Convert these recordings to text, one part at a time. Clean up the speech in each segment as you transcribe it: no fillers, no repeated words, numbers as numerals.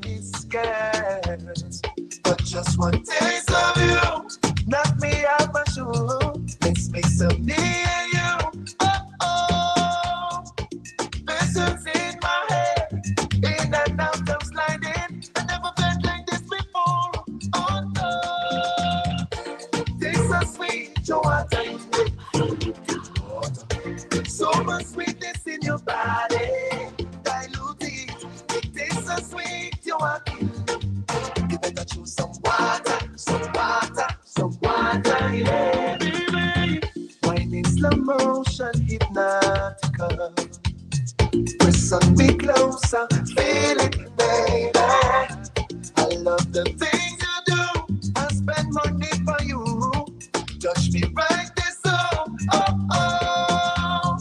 mini skirts. But just one taste of you, knock me out my shoe. Let's make some me and you. Oh, visions in my head, in and out I'm sliding. I never felt like this before. Oh no, tastes so sweet, Joanna. So much sweetness in your body, dilute it. It tastes so sweet, you are killing. You better choose some water, yeah, baby. Wine in slow motion, hypnotical. Press on me closer, feel it, baby. I love the things you do. I spend money for you. Touch me right there, so oh.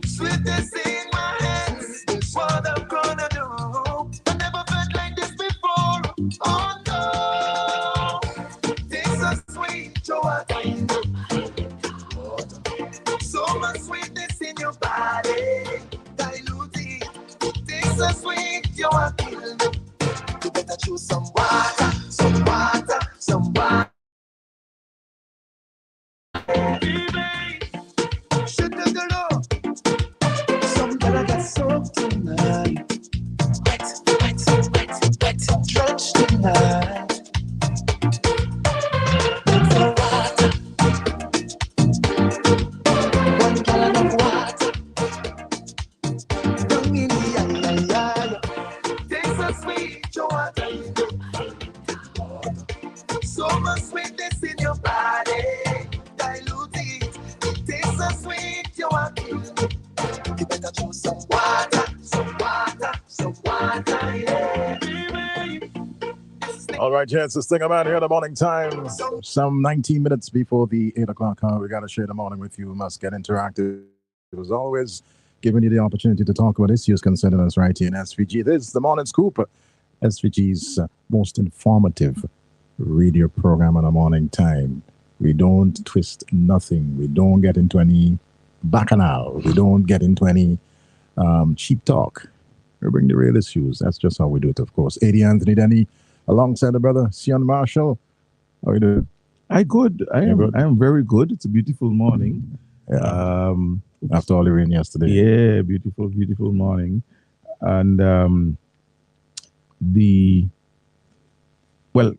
Sweetness in my hands, what I'm gonna do. I never felt like this before. Oh no, tastes so sweet, Joanna. So much sweetness in your body, dilute it. It tastes so sweet, you are killing me. You better choose some water, Shit to the law. Some girl got soaked tonight. Wet, drenched tonight. For water, 1 gallon of water. Down in the eye. Tastes so sweet, Joanna. So much sweetness in your body, dilute it. It tastes so sweet, you are killing me. You better choose some water, yeah, baby. All right, yes, this thing about here the morning time. Some 19 minutes before the 8 o'clock hour. We got to share the morning with you. We must get interactive. As always, giving you the opportunity to talk about issues concerning us right here in SVG. This is the Morning Scoop, SVG's most informative radio program in the morning time. We don't twist nothing. We don't get into any bacchanal. We don't get into any cheap talk. We bring the real issues. That's just how we do it, of course. Eddie Anthony Denny, alongside the brother Sion Marshall. How are you doing? I am very good. It's a beautiful morning. Yeah. After all the rain yesterday. Yeah, beautiful morning. And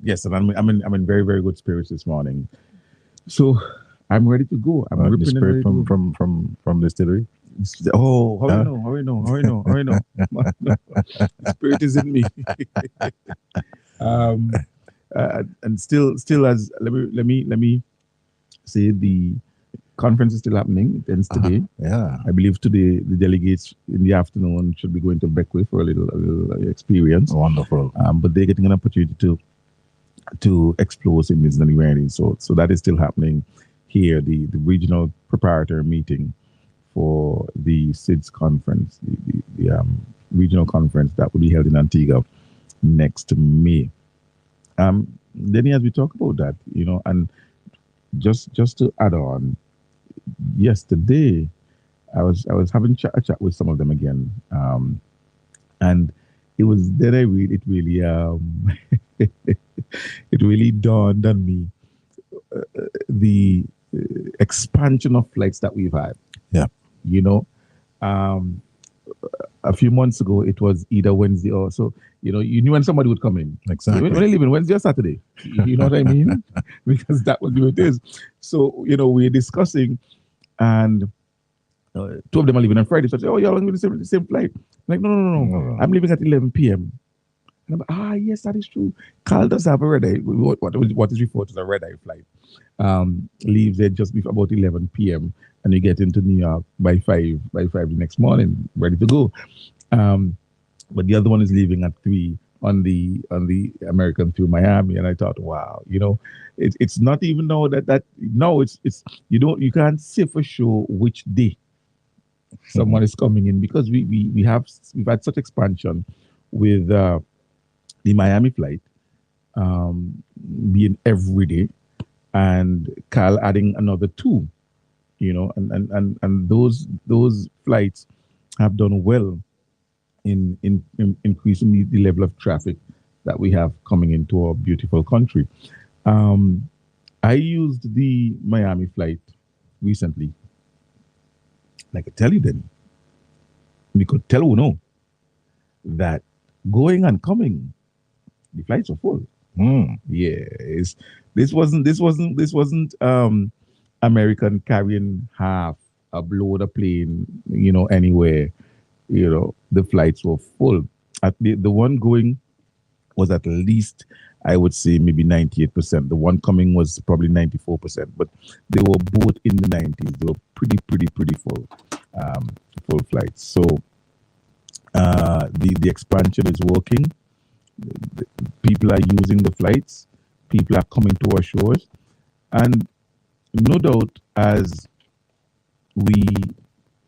yes, and I'm in very, very good spirits this morning. So I'm ready to go. I'm ripping the spirit from the distillery. Oh, how you know? The spirit is in me. And still as let me say the conference is still happening. It ends today. Yeah, I believe today the delegates in the afternoon should be going to Beckwith for a little experience. Wonderful. But they're getting an opportunity to explore some awareness. So that is still happening here. The regional preparatory meeting for the SIDS conference, the regional conference that will be held in Antigua next May. Then as we talk about that, and just to add on, yesterday I was having a chat with some of them again, and it was then it really it really dawned on me the expansion of flights that we've had. Yeah. A few months ago, it was either Wednesday or so. You knew when somebody would come in. Exactly. When they leave in Wednesday or Saturday. You know what I mean? Because that was what it is. So, we're discussing, and two of them are leaving on Friday. So I said, you're on the same flight. I'm like, no. I'm leaving at 11 p.m. And I'm like, yes, that is true. Carl does have a red-eye. What is referred to as a red-eye flight. Leaves there just before about 11 p.m. and you get into New York by 5 the next morning, ready to go. But the other one is leaving at 3 on the American through Miami, and I thought, wow, it's not even know that it's you can't say for sure which day someone is coming in, because we've had such expansion with the Miami flight being every day, and Carl adding another 2, and those flights have done well in increasing the level of traffic that we have coming into our beautiful country. I used the Miami flight recently. Like I tell you then, we could tell you that going and coming, the flights are full. Yes, this wasn't American carrying half a load of plane, anywhere. The flights were full. The one going was at least, I would say, maybe 98%. The one coming was probably 94%, but they were both in the 90s. They were pretty full, full flights. So the expansion is working. People are using the flights. People are coming to our shores, and no doubt as we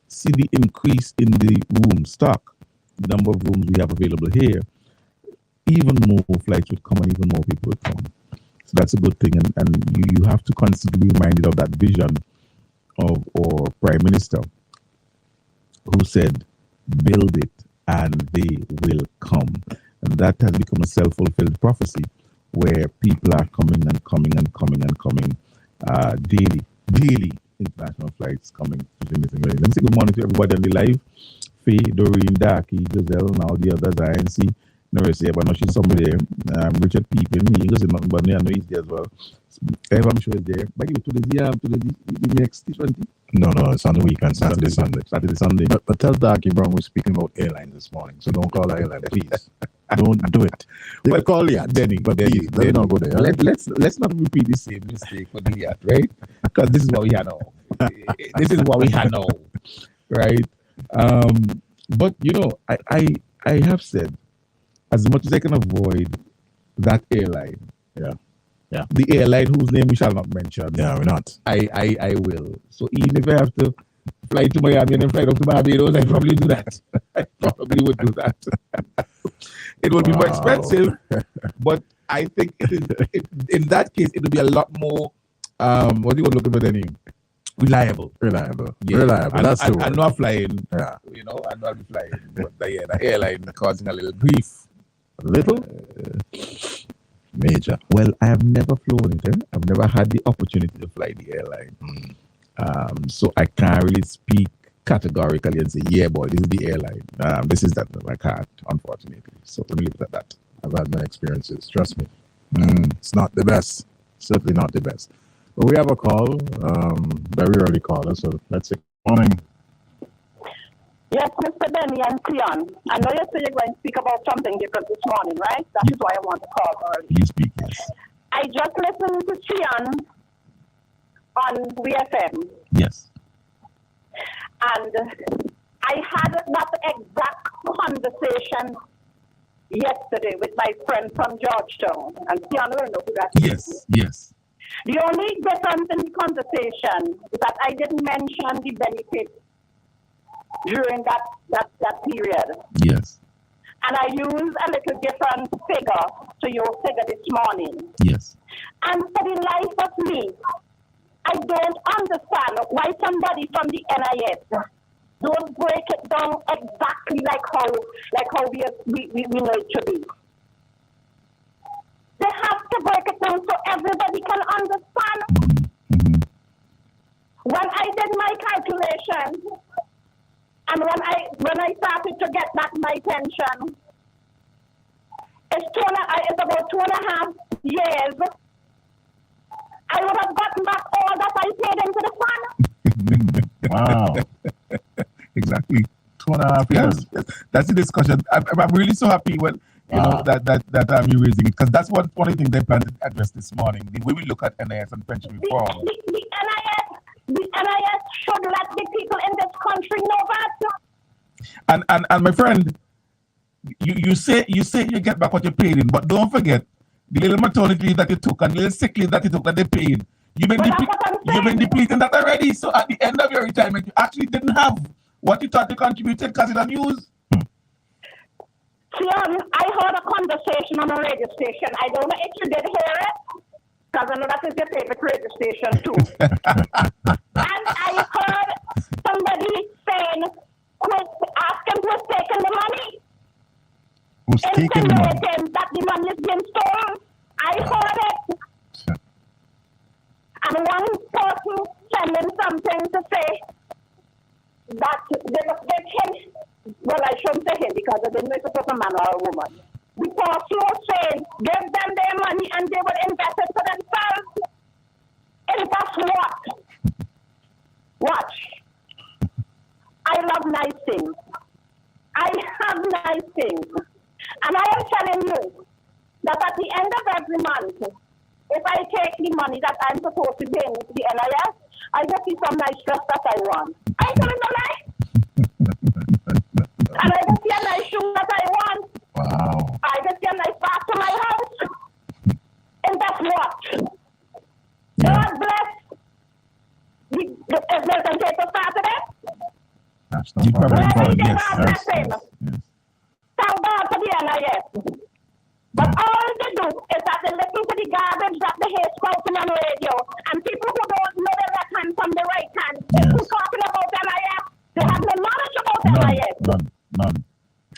see the increase in the room stock, the number of rooms we have available here, even more flights would come and even more people would come. So that's a good thing. And you have to constantly be reminded of that vision of our Prime Minister, who said, build it and they will come. And that has become a self-fulfilled prophecy where people are coming and coming and coming and coming daily international flights coming to Jamaica. Let me say good morning to everybody on the live. Faye, Doreen, Darky, Giselle, and all the others. I ain't see Norris here, but no, she's somebody there. Richard Peepin, he doesn't know, but I know he's there as well. I'm sure he's there. But you to the next 20? No, it's on the weekend, Saturday, Sunday. But tell Darky Brown we're speaking about airlines this morning, so don't call her airline, please. Don't do it. You can call Liat, Denny, but please, let me not go there. Let's not repeat the same mistake for Liat, right? Because this is what we had now. This is what we had now, right? But I have said, as much as I can avoid that airline, the airline whose name we shall not mention. Yeah, we're not. I will. So even if I have to fly to Miami and then fly down to Barbados, I probably do that. I probably would do that. It will be more expensive, but I think in that case it will be a lot more. What do you want to look at the name? Reliable. Yeah. Reliable. That's the word. I'm not flying. Yeah. I'm not flying. But the airline causing a little grief. A little? Major. Well, I have never flown it. I've never had the opportunity to fly the airline. So I can't really speak categorically and say, yeah, boy, this is the airline. This is that. I can't, unfortunately. So let me leave it at that. I've had my experiences. Trust me. It's not the best. Certainly not the best. But we have a call, very early caller, so let's say morning. Yes, Mr. Benny and Tion. I know you said you're going to speak about something different this morning, right? That is why I want to call early. You speak, yes. I just listened to Tion on VFM. Yes. And I had that exact conversation yesterday with my friend from Georgetown. And Tion will know who that is. Yes. The only difference in the conversation is that I didn't mention the benefit during that period. Yes. And I used a little different figure to your figure this morning. Yes. And for the life of me, I don't understand why somebody from the NIS don't break it down exactly like how we know it to be. They have to break it down so everybody can understand. Mm-hmm. When I did my calculation, and when I started to get back my pension, it's about 2.5 years. I would have gotten back all that I paid into the fund. Wow. Exactly. 2.5 years. Yes. That's the discussion. I'm really so happy when that you're raising it, because that's one of the things they plan to address this morning. The way we look at NIS and pension reform. The NIS should let the people in this country know that. And my friend, you say you get back what you paid in, but don't forget the little maternity leave that you took and the little sick leave that you took that they paid. You've been depleting that already. So at the end of your retirement, you actually didn't have what you thought you contributed because it unused. Tion, I heard a conversation on a radio station. I don't know if you did hear it, because I know that is your favorite radio station too. And I heard somebody saying, ask him who's taking the money. taking the money. insinuating that the money is being stolen. I heard it. And one person sending something to say that they can, well, I shouldn't say him because I didn't know if it was a man or a woman. The person was saying, give them their money and they would invest it for themselves. And that's what? Watch. I love nice things. I have nice things. And I am telling you that at the end of every month, if I take the money that I'm supposed to pay to the NIS, I just see some nice dress that I want. I ain't telling no lie. And I just see a nice shoe that I want. Wow. I just see a nice bath to my house. And that's what? God bless. Is Milton Paper Saturday? That's not You bad. probably Well, call I it, think yes. that's Yes, that yes, thing. yes. Thank God for the NIS. But all they do is that they listen to the garbage that they hear spoken on radio. And people who don't know the left hand from the right hand, Yes. who talking about NIS, they have no knowledge about None, NIS. none.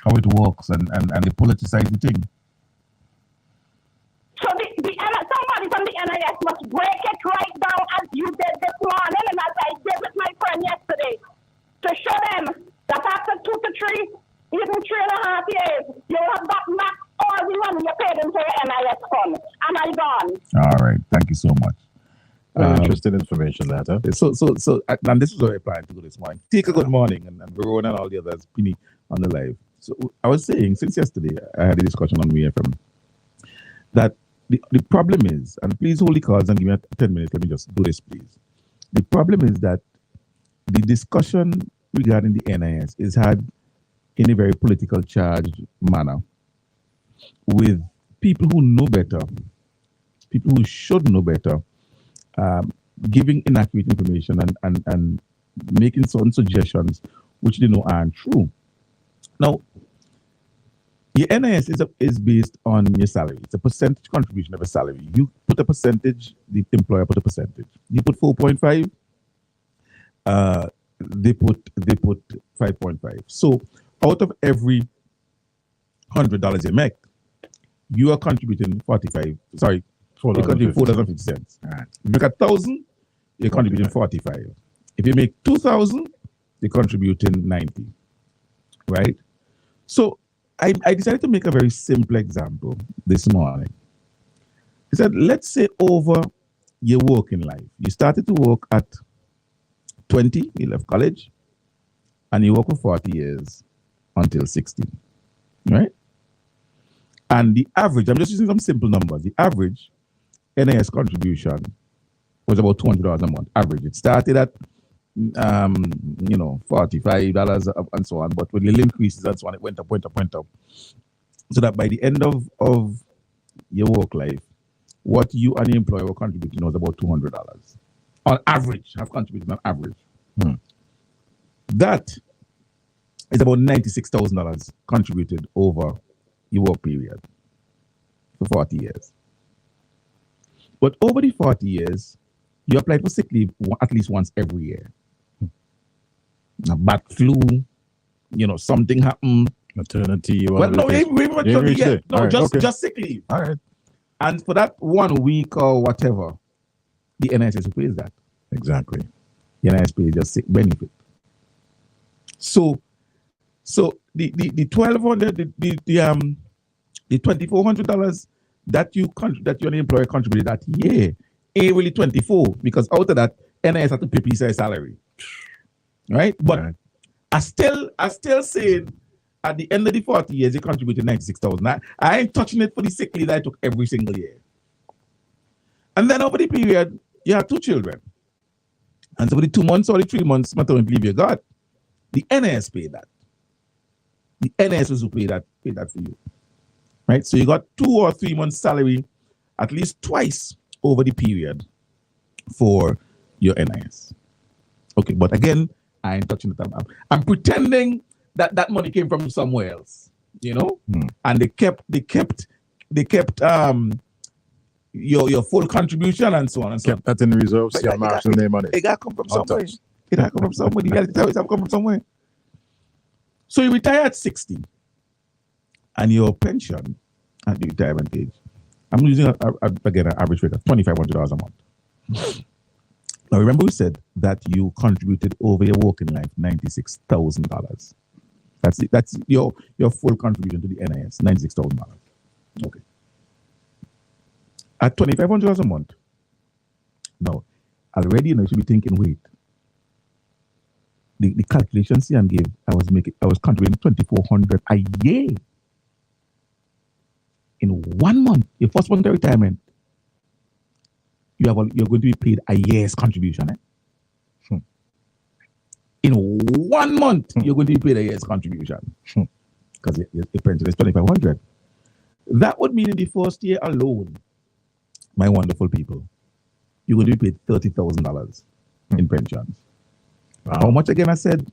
How it works and they politicize the thing. So somebody from the NIS must break it right down as you did this morning and as I did with my friend yesterday to show them that after 2 to 3, even 3.5 years, you'll have gotten back all the money you paid into your NIS fund. And I gone. All right. Thank you so much. Very interesting information, that, huh? So, and this is what I planned to do this morning. Take a good morning, and Verona and all the others, Pini, on the live. So, I was saying, since yesterday, I had a discussion on WFM that the problem is, and please hold the cards and give me 10 minutes, let me just do this, please. The problem is that the discussion regarding the NIS is had in a very political charged manner with people who know better, people who should know better, giving inaccurate information and making certain suggestions which they know aren't true. Now, your NIS is based on your salary. It's a percentage contribution of a salary. You put a percentage, the employer put a percentage. You put 4.5, they put 5.5. So out of every $100 you make, you are contributing you're contributing $4.50. Right. If you make 1,000, you're contributing 45. If you make 2,000, you're contributing 90. Right? So I decided to make a very simple example this morning. I said, let's say over your working life, you started to work at 20, you left college, and you work for 40 years until 60. Right? And the average, I'm just using some simple numbers, the average NIS contribution was about $200 a month, average. It started at, $45 and so on, but with little increases and so on, it went up. So that by the end of your work life, what you and the employer were contributing was about $200 on average, have contributed on average. That is about $96,000 contributed over your work period for 40 years. But over the 40 years, you applied for sick leave at least once every year. A bad flu, something happened. Maternity. Well, no, just sick leave. All right. And for that 1 week or whatever, the NHS pays that. Exactly. The NHS pays just sick benefit. So the $1,200, the $2,400 that you and the employer contributed that year ain't really 24 because out of that NIS had to pay piece of salary, right? But Right. I still saying at the end of the 40 years you contributed 96,000. I ain't touching it for the sick leave that I took every single year. And then over the period you have 2 children, and so for the 2 months or the 3 months maternity leave you got, the NIS paid that. The NIS was who paid that for you. Right? So you got 2 or 3 months salary at least twice over the period for your NIS. Okay, but again, I ain't touching it. I'm pretending that money came from somewhere else, and they kept your full contribution and so on and so on. Kept that in the reserves. But Your marks and their money. It got to come from somewhere. Untouched. It got to come from somewhere. You got to tell it to come from somewhere. So you retire at 60. and your pension at the retirement age, I'm using again an average rate of $2,500 a month. Now remember we said that you contributed over your working life $96,000. That's your full contribution to the NIS, $96,000. Okay. At $2,500 a month. Now, already you should be thinking, wait. The calculation CM gave, I was contributing $2,400 a year. In 1 month, your first month of retirement, you're going to be paid a year's contribution. In 1 month, you're going to be paid a year's contribution because your pension is $2,500. That would mean in the first year alone, my wonderful people, you're going to be paid $30,000 in pensions. Wow. How much again I said?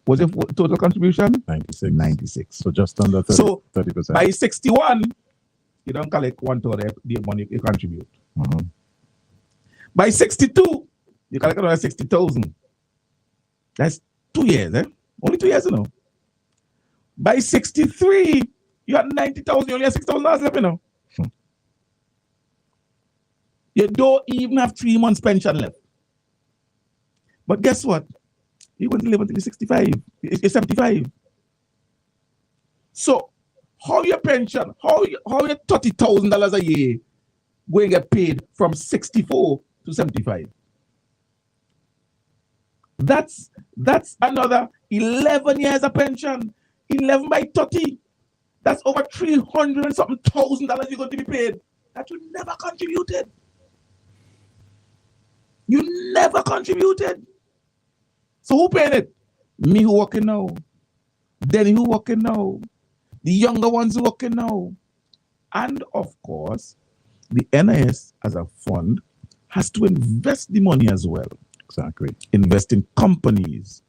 Was your total contribution? 96. So just under 30%. So 30%. By 61, you don't collect 1/3 of the money you contribute. By 62, you collect another 60,000. That's 2 years, Only 2 years, By 63, you have 90,000. You only have $6,000 left, You don't even have 3 months pension left. But guess what? You're going to live until you're 65. You're 75. So, how your pension, how your $30,000 a year going to get paid from 64 to 75? That's another 11 years of pension. 11 by 30. That's over $300 and something thousand you're going to be paid that you never contributed. You never contributed. So who paid it? Me who working now. Denny who working now. The younger ones who working now. And of course, the NIS as a fund has to invest the money as well. Exactly. Invest in companies.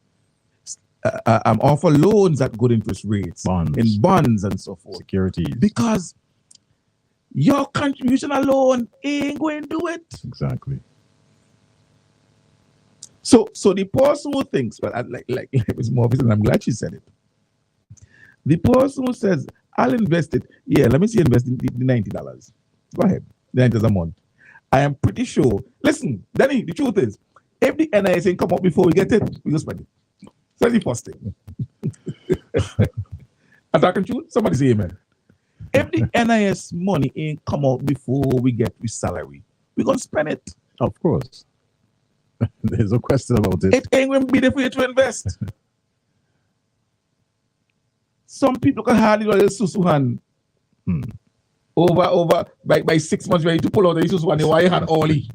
Offer loans at good interest rates. In bonds and so forth. Securities. Because your contribution alone ain't going to do it. Exactly. So the person who thinks, well, like it was more and I'm glad she said it. The person who says, I'll invest it. Yeah, let me see invest in the $90. Go ahead. $90 a month. I am pretty sure. Listen, Danny, the truth is, if the NIS ain't come up before we get it, we go spend it. That's the first thing. I'm talking truth? Somebody say amen. If the NIS money ain't come out before we get the salary, we're going to spend it. Of course. There's no question about it. It ain't going to be there for you to invest. Some people can hardly do a susu hand. Over by 6 months ready to pull out the susu and they want your hand early.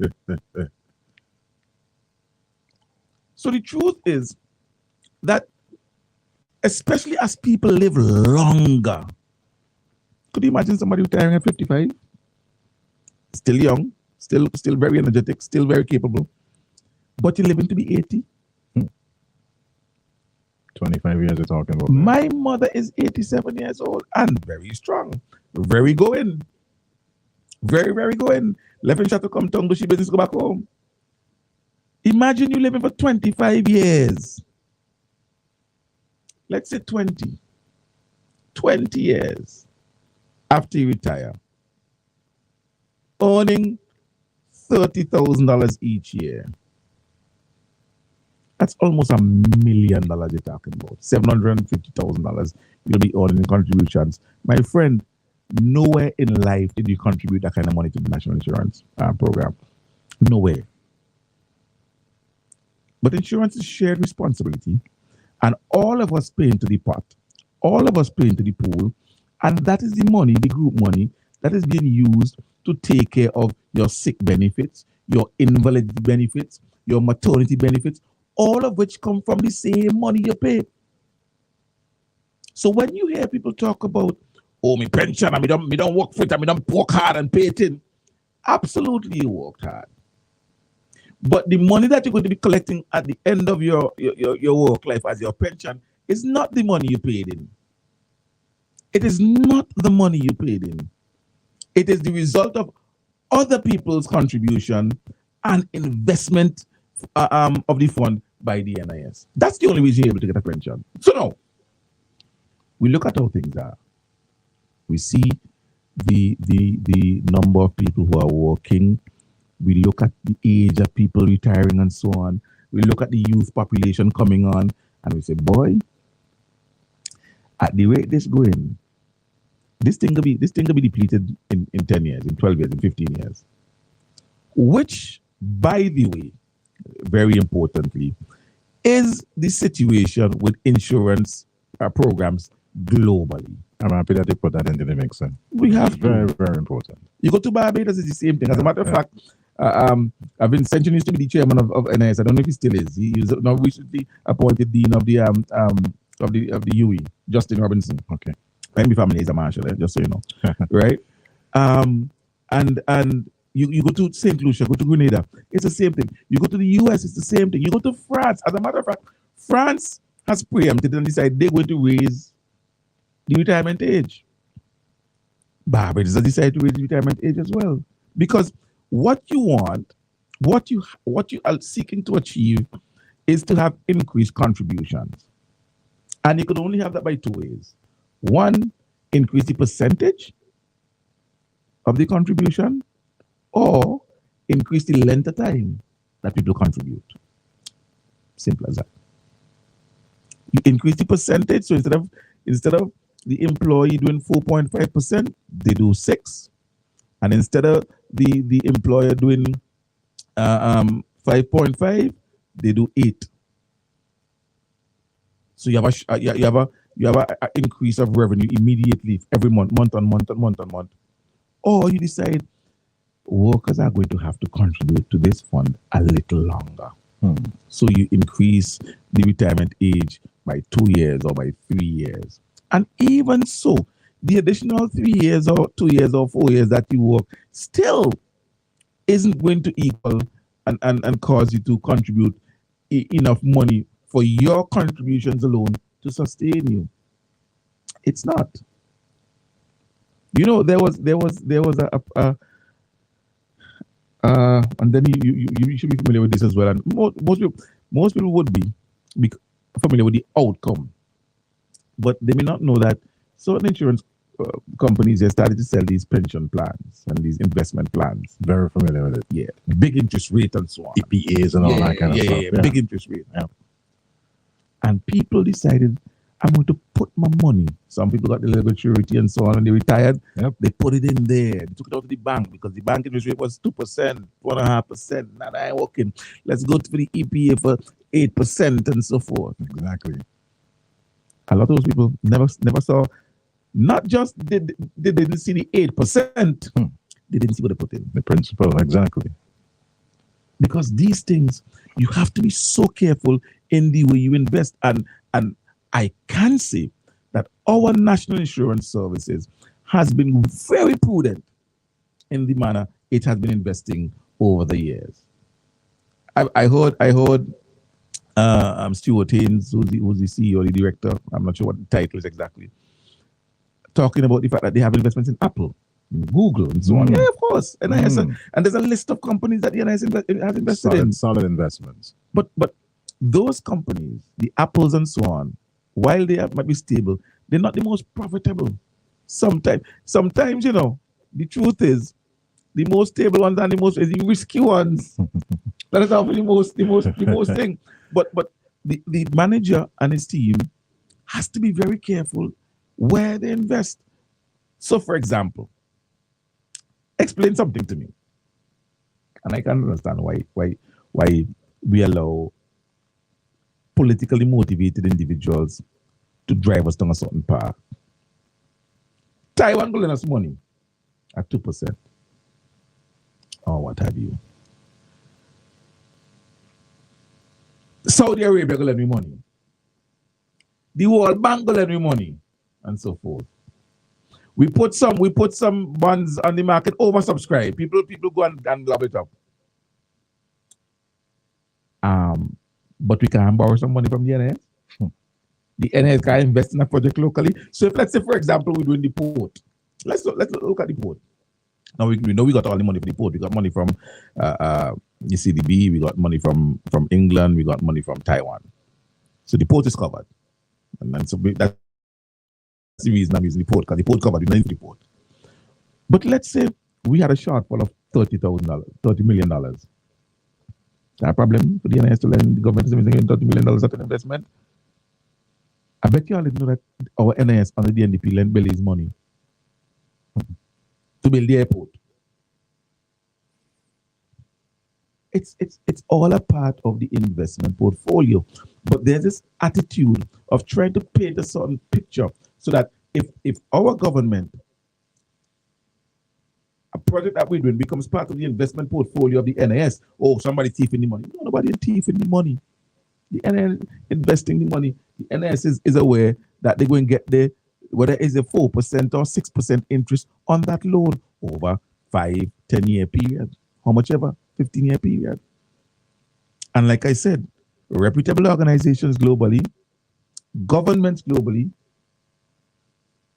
So the truth is that especially as people live longer, could you imagine somebody retiring at 55? Still young, still very energetic, still very capable, but you're living to be 80? 25 years you're talking about. My mother is 87 years old and very strong, very going. Very, very going. Left and shot to come to she business go back home. Imagine you living for 25 years. Let's say 20 years after you retire, earning $30,000 each year. That's almost $1 million you're talking about. $750,000 you'll be earning in contributions. My friend, nowhere in life did you contribute that kind of money to the National Insurance program. Nowhere. But insurance is shared responsibility, and all of us pay into the pot, all of us pay into the pool, and that is the money, the group money, that is being used to take care of your sick benefits, your invalidity benefits, your maternity benefits, all of which come from the same money you pay. So when you hear people talk about, oh, my pension, me don't work for it, me don't work hard and pay it in, absolutely you worked hard. But the money that you're going to be collecting at the end of your work life as your pension is not the money you paid in. It is not the money you paid in. It is the result of other people's contribution and investment of the fund by the NIS. That's the only reason you're able to get a pension. So now, we look at how things are. We see the number of people who are working. We look at the age of people retiring and so on. We look at the youth population coming on, and we say, boy, at the rate this going, this thing will be depleted in 10 years, in 12 years, in 15 years. Which, by the way, very importantly, is the situation with insurance programs globally. I'm happy that they put that into the mix. We have very, very important. You go to Barbados, it's the same thing. As a matter of fact, Vincent used to be the chairman of NIS. I don't know if he still is. He was now recently appointed dean of the UE, Justin Robinson. Okay. My family is a marshal, just so you know, right? And you go to St. Lucia, go to Grenada, it's the same thing. You go to the US, it's the same thing. You go to France. As a matter of fact, France has preempted and decided they're going to raise the retirement age. Barbados has decided to raise the retirement age as well, because what you want, what you are seeking to achieve, is to have increased contributions, and you can only have that by two ways. One, increase the percentage of the contribution, or increase the length of time that people contribute. Simple as that. You increase the percentage, so instead of the employee doing 4.5%, they do 6%, and instead of the employer doing 5.5%, they do 8%. So you have a increase of revenue immediately every month on month. Or you decide workers are going to have to contribute to this fund a little longer. So you increase the retirement age by 2 years or by 3 years. And even so, the additional 3 years or 2 years or 4 years that you work still isn't going to equal and cause you to contribute enough money for your contributions alone to sustain you. It's not. You know, there was and then you should be familiar with this as well. And most people would be familiar with the outcome, but they may not know that certain insurance companies have started to sell these pension plans and these investment plans. Very familiar with it. Yeah, big interest rate and so on. EPAs and all that kind of stuff. Yeah, big interest rate. Yeah. And people decided, I'm going to put my money. Some people got the legal maturity and so on, and they retired. Yep. They put it in there. They took it out to the bank because the bank interest rate was 2%, 1.5%. Now I ain't working. Let's go to the EPA for 8% and so forth. Exactly. A lot of those people never saw. Not just they didn't see the 8%. They didn't see what they put in. The principle, exactly. Because these things, you have to be so careful in the way you invest. And I can say that our National Insurance Services has been very prudent in the manner it has been investing over the years. I heard Stuart Haynes, who's the CEO or the director, I'm not sure what the title is exactly, talking about the fact that they have investments in Apple, in Google, and so on. Yeah, of course. And there's a list of companies that the NIS has invested in. Solid investments. But those companies, the Apples and so on, while they might be stable, they're not the most profitable. Sometimes, you know, the truth is, the most stable ones and the most risky ones. That is often the most thing. But the manager and his team has to be very careful where they invest. So, for example, explain something to me, and I can understand why we allow politically motivated individuals to drive us down a certain path. Taiwan will lend us money at 2%, or what have you. Saudi Arabia will lend me money. The World Bank will lend me money, and so forth. We put some bonds on the market oversubscribed. People go and love it up. But we can't borrow some money from the NIS. The NIS can invest in a project locally. So if, let's say, for example, we're doing the port. Let's look at the port. Now we know we got all the money for the port. We got money from the CDB. We got money from England. We got money from Taiwan. So the port is covered. And so that's the reason I'm using the port, because the port covered the ninth report. But let's say we had a shortfall of $30 million. Is that a problem for the NIS to lend? The government is investing $30 million at an investment. I bet you all didn't know that our NIS under the NDP lent Belize money to build the airport. It's all a part of the investment portfolio. But there's this attitude of trying to paint a certain picture so that if our government, a project that we're doing becomes part of the investment portfolio of the NIS, oh, somebody thieving the money. No, nobody thieving the money. The NIS investing the money. The NIS is aware that they're going to get the, whether it's a 4% or 6% interest on that loan over 5-10 year period, how much ever, 15-year period. And like I said, reputable organizations globally, governments globally,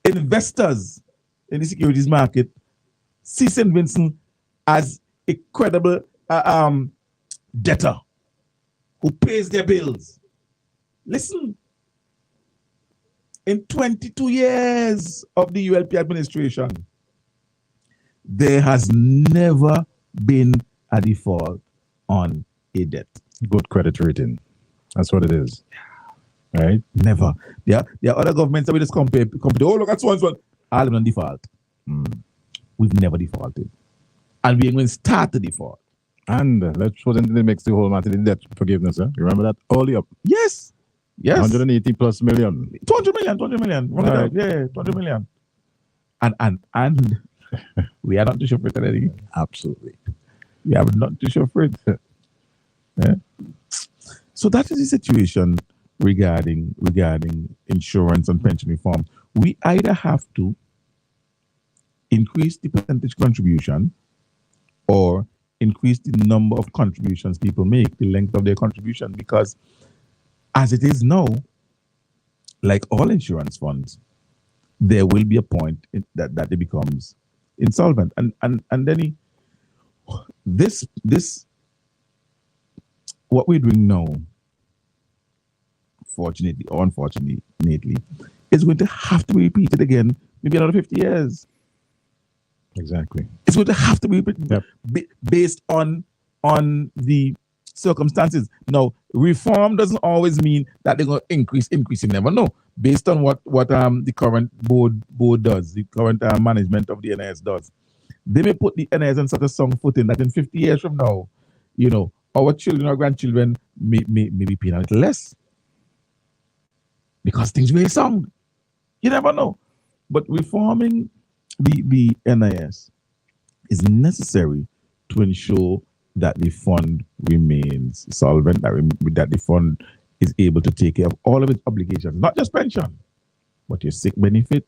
investors in the securities market see St. Vincent as a credible debtor who pays their bills. Listen, in 22 years of the ULP administration, there has never been a default on a debt. Good credit rating. That's what it is. Right? Never. There are other governments that we just compare. Oh, look at so and so. All of them default. We've never defaulted. And we're going to start to default. And let's put into the mix the whole matter, the debt forgiveness. You remember that? Only up. Yes. 180 plus million. 200 million. Right. Yeah, 200 million. And we are not too sure for it already. Absolutely. We are not too sure for it. Yeah. So that is the situation regarding insurance and pension reform. We either have to increase the percentage contribution or increase the number of contributions people make, the length of their contribution, because as it is now, like all insurance funds, there will be a point that it becomes insolvent. And then this what we're doing now, fortunately or unfortunately, is going to have to be repeated again, maybe another 50 years. Exactly. It's going to have to be repeated based on the circumstances. Now, reform doesn't always mean that they're going to increase. You never know. Based on what the current board does, the current management of the NIS does, they may put the NIS on such a strong footing that in 50 years from now, our children or grandchildren may be paying a little less because things may sound. You never know. But reforming the NIS is necessary to ensure that the fund remains solvent, that the fund is able to take care of all of its obligations, not just pension, but your sick benefit,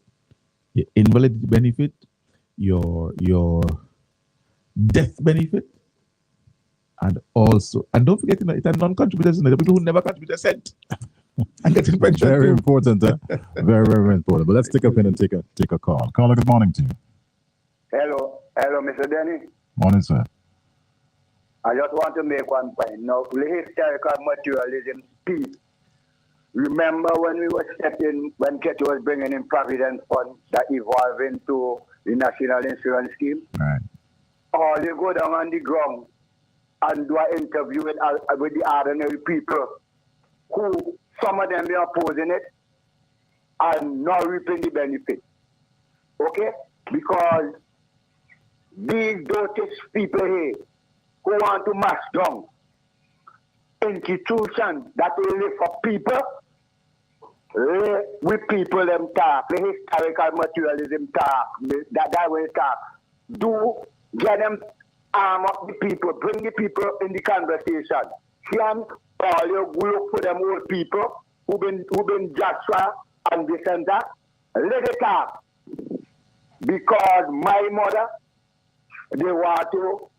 your invalidity benefit, your death benefit, and don't forget, it's a non-contributors, the people who never contribute a cent and getting pension. Very important, very, very important. But let's take a pin and take a call. Caller, good morning to you. Hello, Mr. Denny. Morning, sir. I just want to make one point. Now, the historical materialism speak. Remember when we were when Keto was bringing in Provident Fund that evolved into the National Insurance Scheme? Right. Or they go down on the ground and do an interview with the ordinary people who, some of them are opposing it and not reaping the benefit. Okay? Because these dirty people here who want to mash down institutions that will live for people, with people them talk, the historical materialism talk, that will talk. Do get them arm up the people, bring the people in the conversation. Can all you look for them old people who been Joshua and this and that? Let it talk. Because my mother, they want to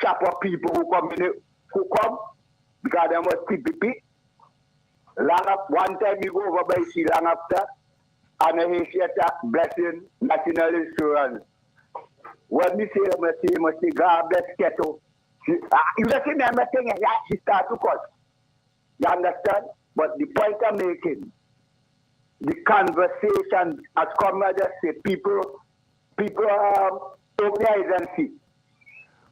chop up people who come because they must PPP. One time you go over by sea long after, and I hear blessing National Insurance. When me say, God bless Keto. You listen to me saying, she start to cut. You understand? But the point I'm making, the conversation, as Comrade just said, people open their eyes and see.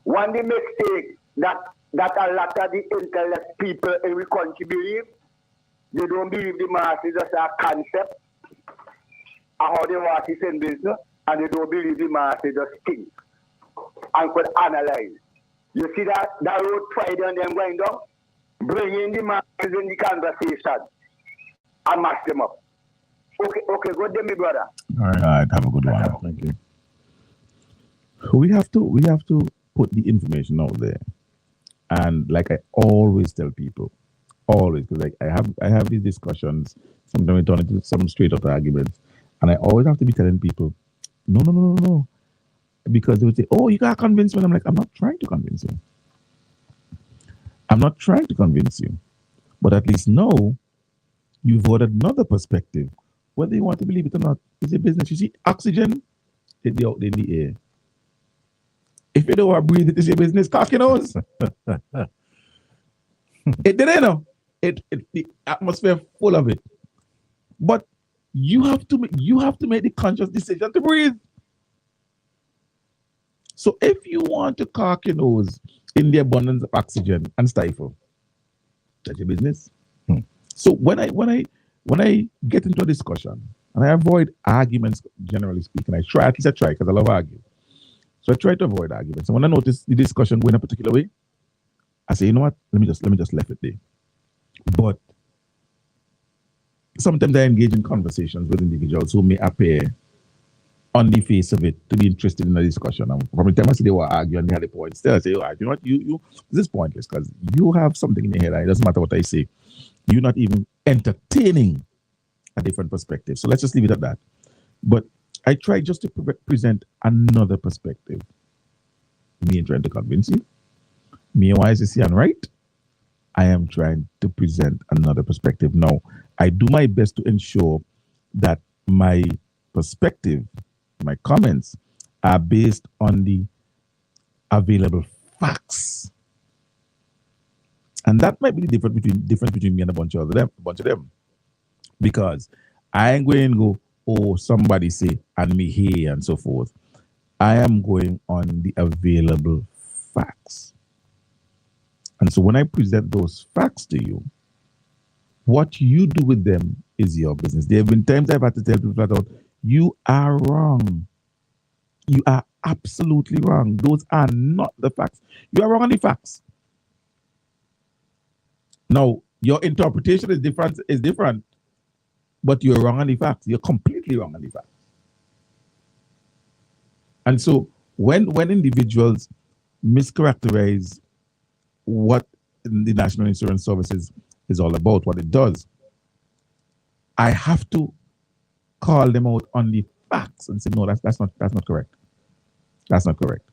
One the mistake that a lot of the intellect people in the country believe, they don't believe the mass is just a concept of how they want to send business, and they don't believe the mass is just think and could analyze. You see that road Friday and them going down, bringing the masses in the conversation and mash them up. Okay, good day, my brother. All right, have a good one. Thank you. We have to put the information out there, and like I always tell people, because like I have these discussions. Sometimes we turn into some straight up arguments, and I always have to be telling people, no, because they would say, "Oh, you gotta convince me." And I'm like, I'm not trying to convince you. I'm not trying to convince you, but at least know you've heard another perspective. Whether you want to believe it or not, it's a business. You see, oxygen, it's out in the air. If you don't want to breathe it, it's your business. Cocky nose. It didn't know. The atmosphere full of it. But you have to make the conscious decision to breathe. So if you want to cock your nose in the abundance of oxygen and stifle, that's your business. So when I get into a discussion, and I avoid arguments, generally speaking, I try because I love arguing. So I try to avoid arguments. And when I notice the discussion going a particular way, I say, you know what? Let me just left it there. But sometimes I engage in conversations with individuals who may appear on the face of it to be interested in the discussion. And from the time I see they were arguing, they had a point. Still, I say, you know what? This is pointless because you have something in your head. And it doesn't matter what I say. You're not even entertaining a different perspective. So let's just leave it at that. But I try just to present another perspective. Me ain't trying to convince you. Me and YCC and right. I am trying to present another perspective. Now, I do my best to ensure that my perspective, my comments are based on the available facts. And that might be the difference between me and a bunch of them. Because I ain't going to go, oh, somebody say, and me here and so forth. I am going on the available facts. And so when I present those facts to you, what you do with them is your business. There have been times I've had to tell people flat out, you are wrong. You are absolutely wrong. Those are not the facts. You are wrong on the facts. Now, your interpretation is different, but you're wrong on the facts. You're completely wrong on the facts. And so when individuals mischaracterize what the National Insurance Services is all about, what it does, I have to call them out on the facts and say, no, that's not correct. That's not correct.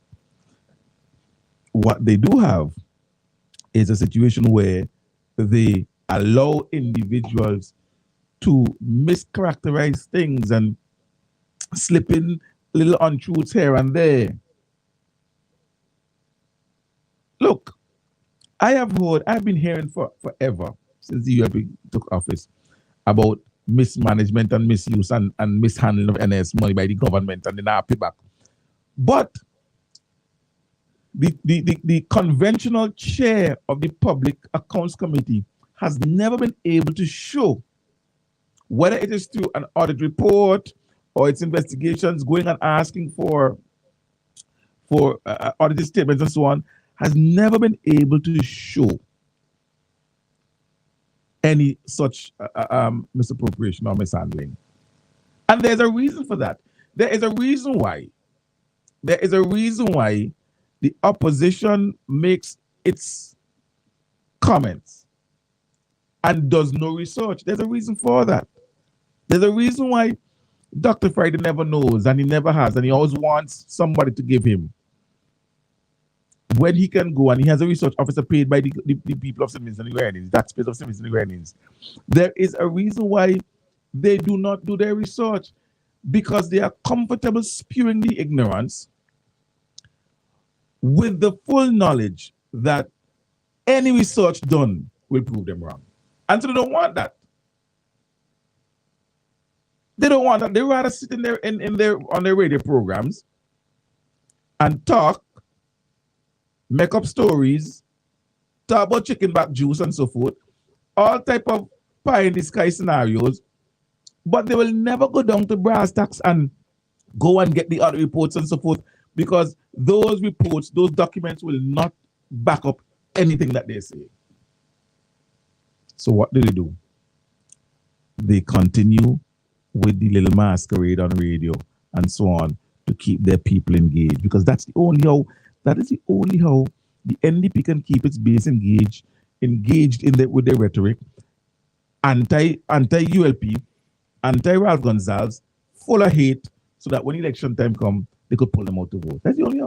What they do have is a situation where they allow individuals to mischaracterize things and slip in little untruths here and there. Look, I've been hearing forever since the UAP took office about mismanagement and misuse and mishandling of NS money by the government and the NAPI back. But the conventional chair of the Public Accounts Committee has never been able to show whether it is through an audit report or its investigations going and asking for audited statements and so on, has never been able to show any such misappropriation or mishandling. And there's a reason for that. There is a reason why the opposition makes its comments and does no research. There's a reason for that. There's a reason why Dr. Friday never knows, and he never has, and he always wants somebody to give him. When he can go and he has a research officer paid by the people of St. Vincent and the Grenadines, taxpayers of St. Vincent and the Grenadines, there is a reason why they do not do their research, because they are comfortable spewing the ignorance with the full knowledge that any research done will prove them wrong. And so they don't want that. They don't want that. They rather sit in their on their radio programs and talk, make up stories, talk about chicken back juice and so forth, all type of pie in the sky scenarios, but they will never go down to brass tacks and go and get the other reports and so forth, because those reports, those documents will not back up anything that they say. So what do? They continue with the little masquerade on radio and so on to keep their people engaged, because that is the only how the NDP can keep its base engaged with their rhetoric, anti-ULP, anti-Ralph Gonsalves, full of hate, so that when election time comes, they could pull them out to vote. That's the only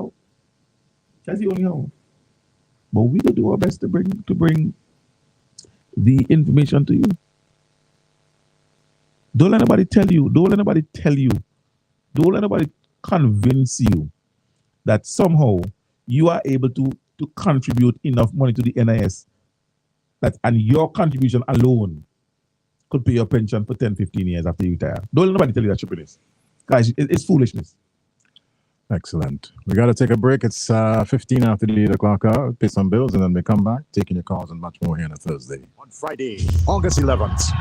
how. But we will do our best to bring the information to you. Don't let anybody tell you. Don't let anybody convince you that somehow you are able to contribute enough money to the NIS and your contribution alone could pay your pension for 10, 15 years after you retire. Don't let nobody tell you that stupidness. Guys, it's foolishness. Excellent. We got to take a break. It's 15 after the 8 o'clock hour. Pay some bills, and then we come back, taking your calls and much more here on a Thursday. On Friday, August 11th,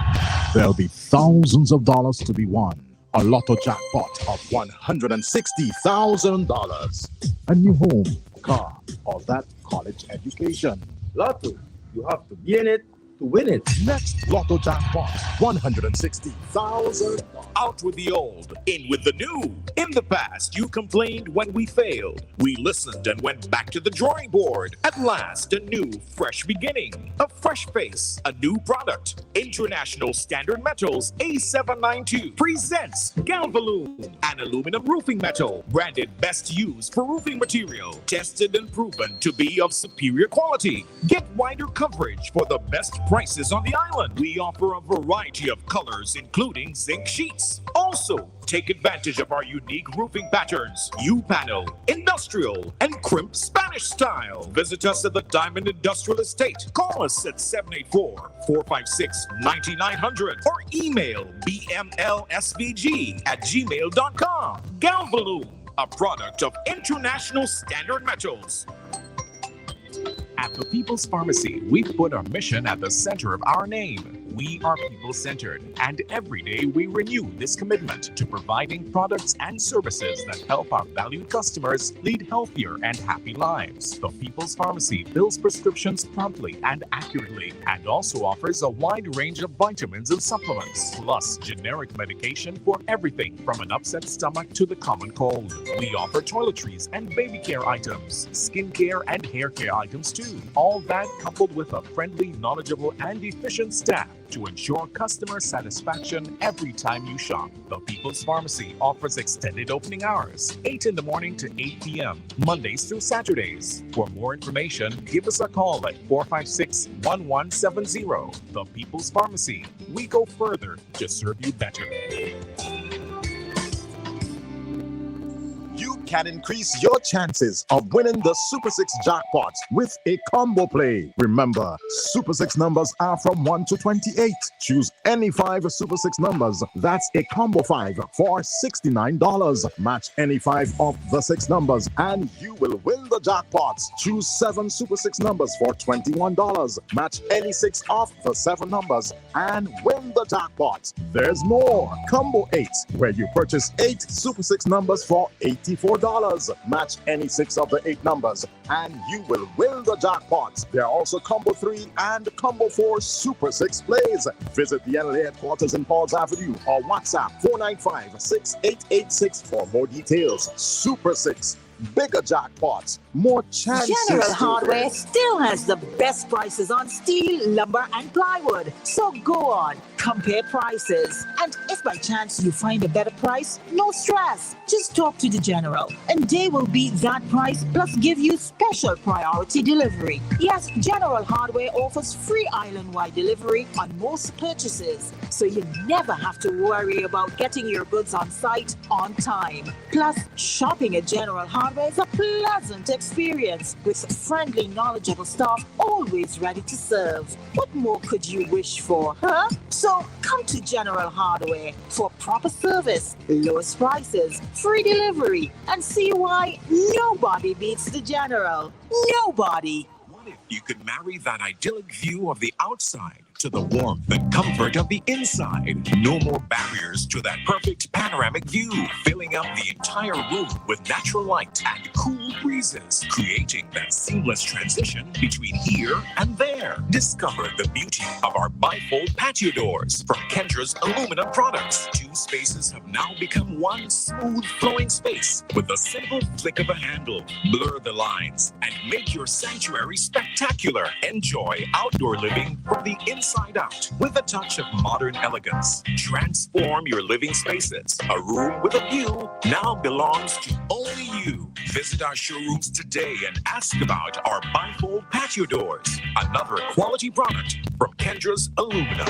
there'll be thousands of dollars to be won. A lotto jackpot of $160,000. A new home, car, or that college education. Lotto, you have to be in it to win it. Next lotto jackpot, $160,000. Out with the old, in with the new. In the past, you complained when we failed. We listened and went back to the drawing board. At last, a new, fresh beginning. A fresh face, a new product. International Standard Metals A792 presents Galvalume, an aluminum roofing metal, branded best used for roofing material, tested and proven to be of superior quality. Get wider coverage for the best prices on the island. We offer a variety of colors, including zinc sheets. Also, take advantage of our unique roofing patterns, U-panel, industrial, and crimp Spanish style. Visit us at the Diamond Industrial Estate. Call us at 784-456-9900 or email bmlsvg@gmail.com. Galvalume, a product of International Standard Metals. At the People's Pharmacy, we put our mission at the center of our name. We are people-centered, and every day we renew this commitment to providing products and services that help our valued customers lead healthier and happy lives. The People's Pharmacy fills prescriptions promptly and accurately, and also offers a wide range of vitamins and supplements, plus generic medication for everything from an upset stomach to the common cold. We offer toiletries and baby care items, skin care and hair care items too. All that coupled with a friendly, knowledgeable, and efficient staff to ensure customer satisfaction every time you shop. The People's Pharmacy offers extended opening hours, 8 in the morning to 8 p.m., Mondays through Saturdays. For more information, give us a call at 456-1170. The People's Pharmacy. We go further to serve you better. You can increase your chances of winning the Super 6 jackpot with a combo play. Remember, Super 6 numbers are from 1 to 28. Choose any 5 Super 6 numbers. That's a combo 5 for $69. Match any 5 of the 6 numbers and you will win the jackpot. Choose 7 Super 6 numbers for $21. Match any 6 of the 7 numbers and win the jackpot. There's more. Combo 8, where you purchase 8 Super 6 numbers for $84. Match any 6 of the 8 numbers and you will win the jackpot. There are also Combo 3 and Combo 4 Super 6 plays. Visit the NLA headquarters in Pauls Avenue or WhatsApp 495-6886 for more details. Super 6. Bigger jackpots, more chances. General Hardware still has the best prices on steel, lumber, and plywood. So go on, compare prices. And if by chance you find a better price, no stress. Just talk to the General, and they will beat that price plus give you special priority delivery. Yes, General Hardware offers free island-wide delivery on most purchases, so you never have to worry about getting your goods on site on time. Plus, shopping at General Hardware Hardware is a pleasant experience with friendly, knowledgeable staff always ready to serve. What more could you wish for, huh? So come to General Hardware for proper service, lowest prices, free delivery, and see why nobody beats the General. Nobody. What if you could marry that idyllic view of the outside to the warmth and comfort of the inside? No more barriers to that perfect panoramic view, filling up the entire room with natural light and cool breezes, creating that seamless transition between here and there. Discover the beauty of our bifold patio doors from Kendra's aluminum products. Two spaces have now become one smooth flowing space with a simple flick of a handle. Blur the lines and make your sanctuary spectacular. Enjoy outdoor living from the inside out with a touch of modern elegance. Transform your living spaces. A room with a view now belongs to only you. Visit our showrooms today and ask about our bifold patio doors. Another quality product from Kendra's Aluminum.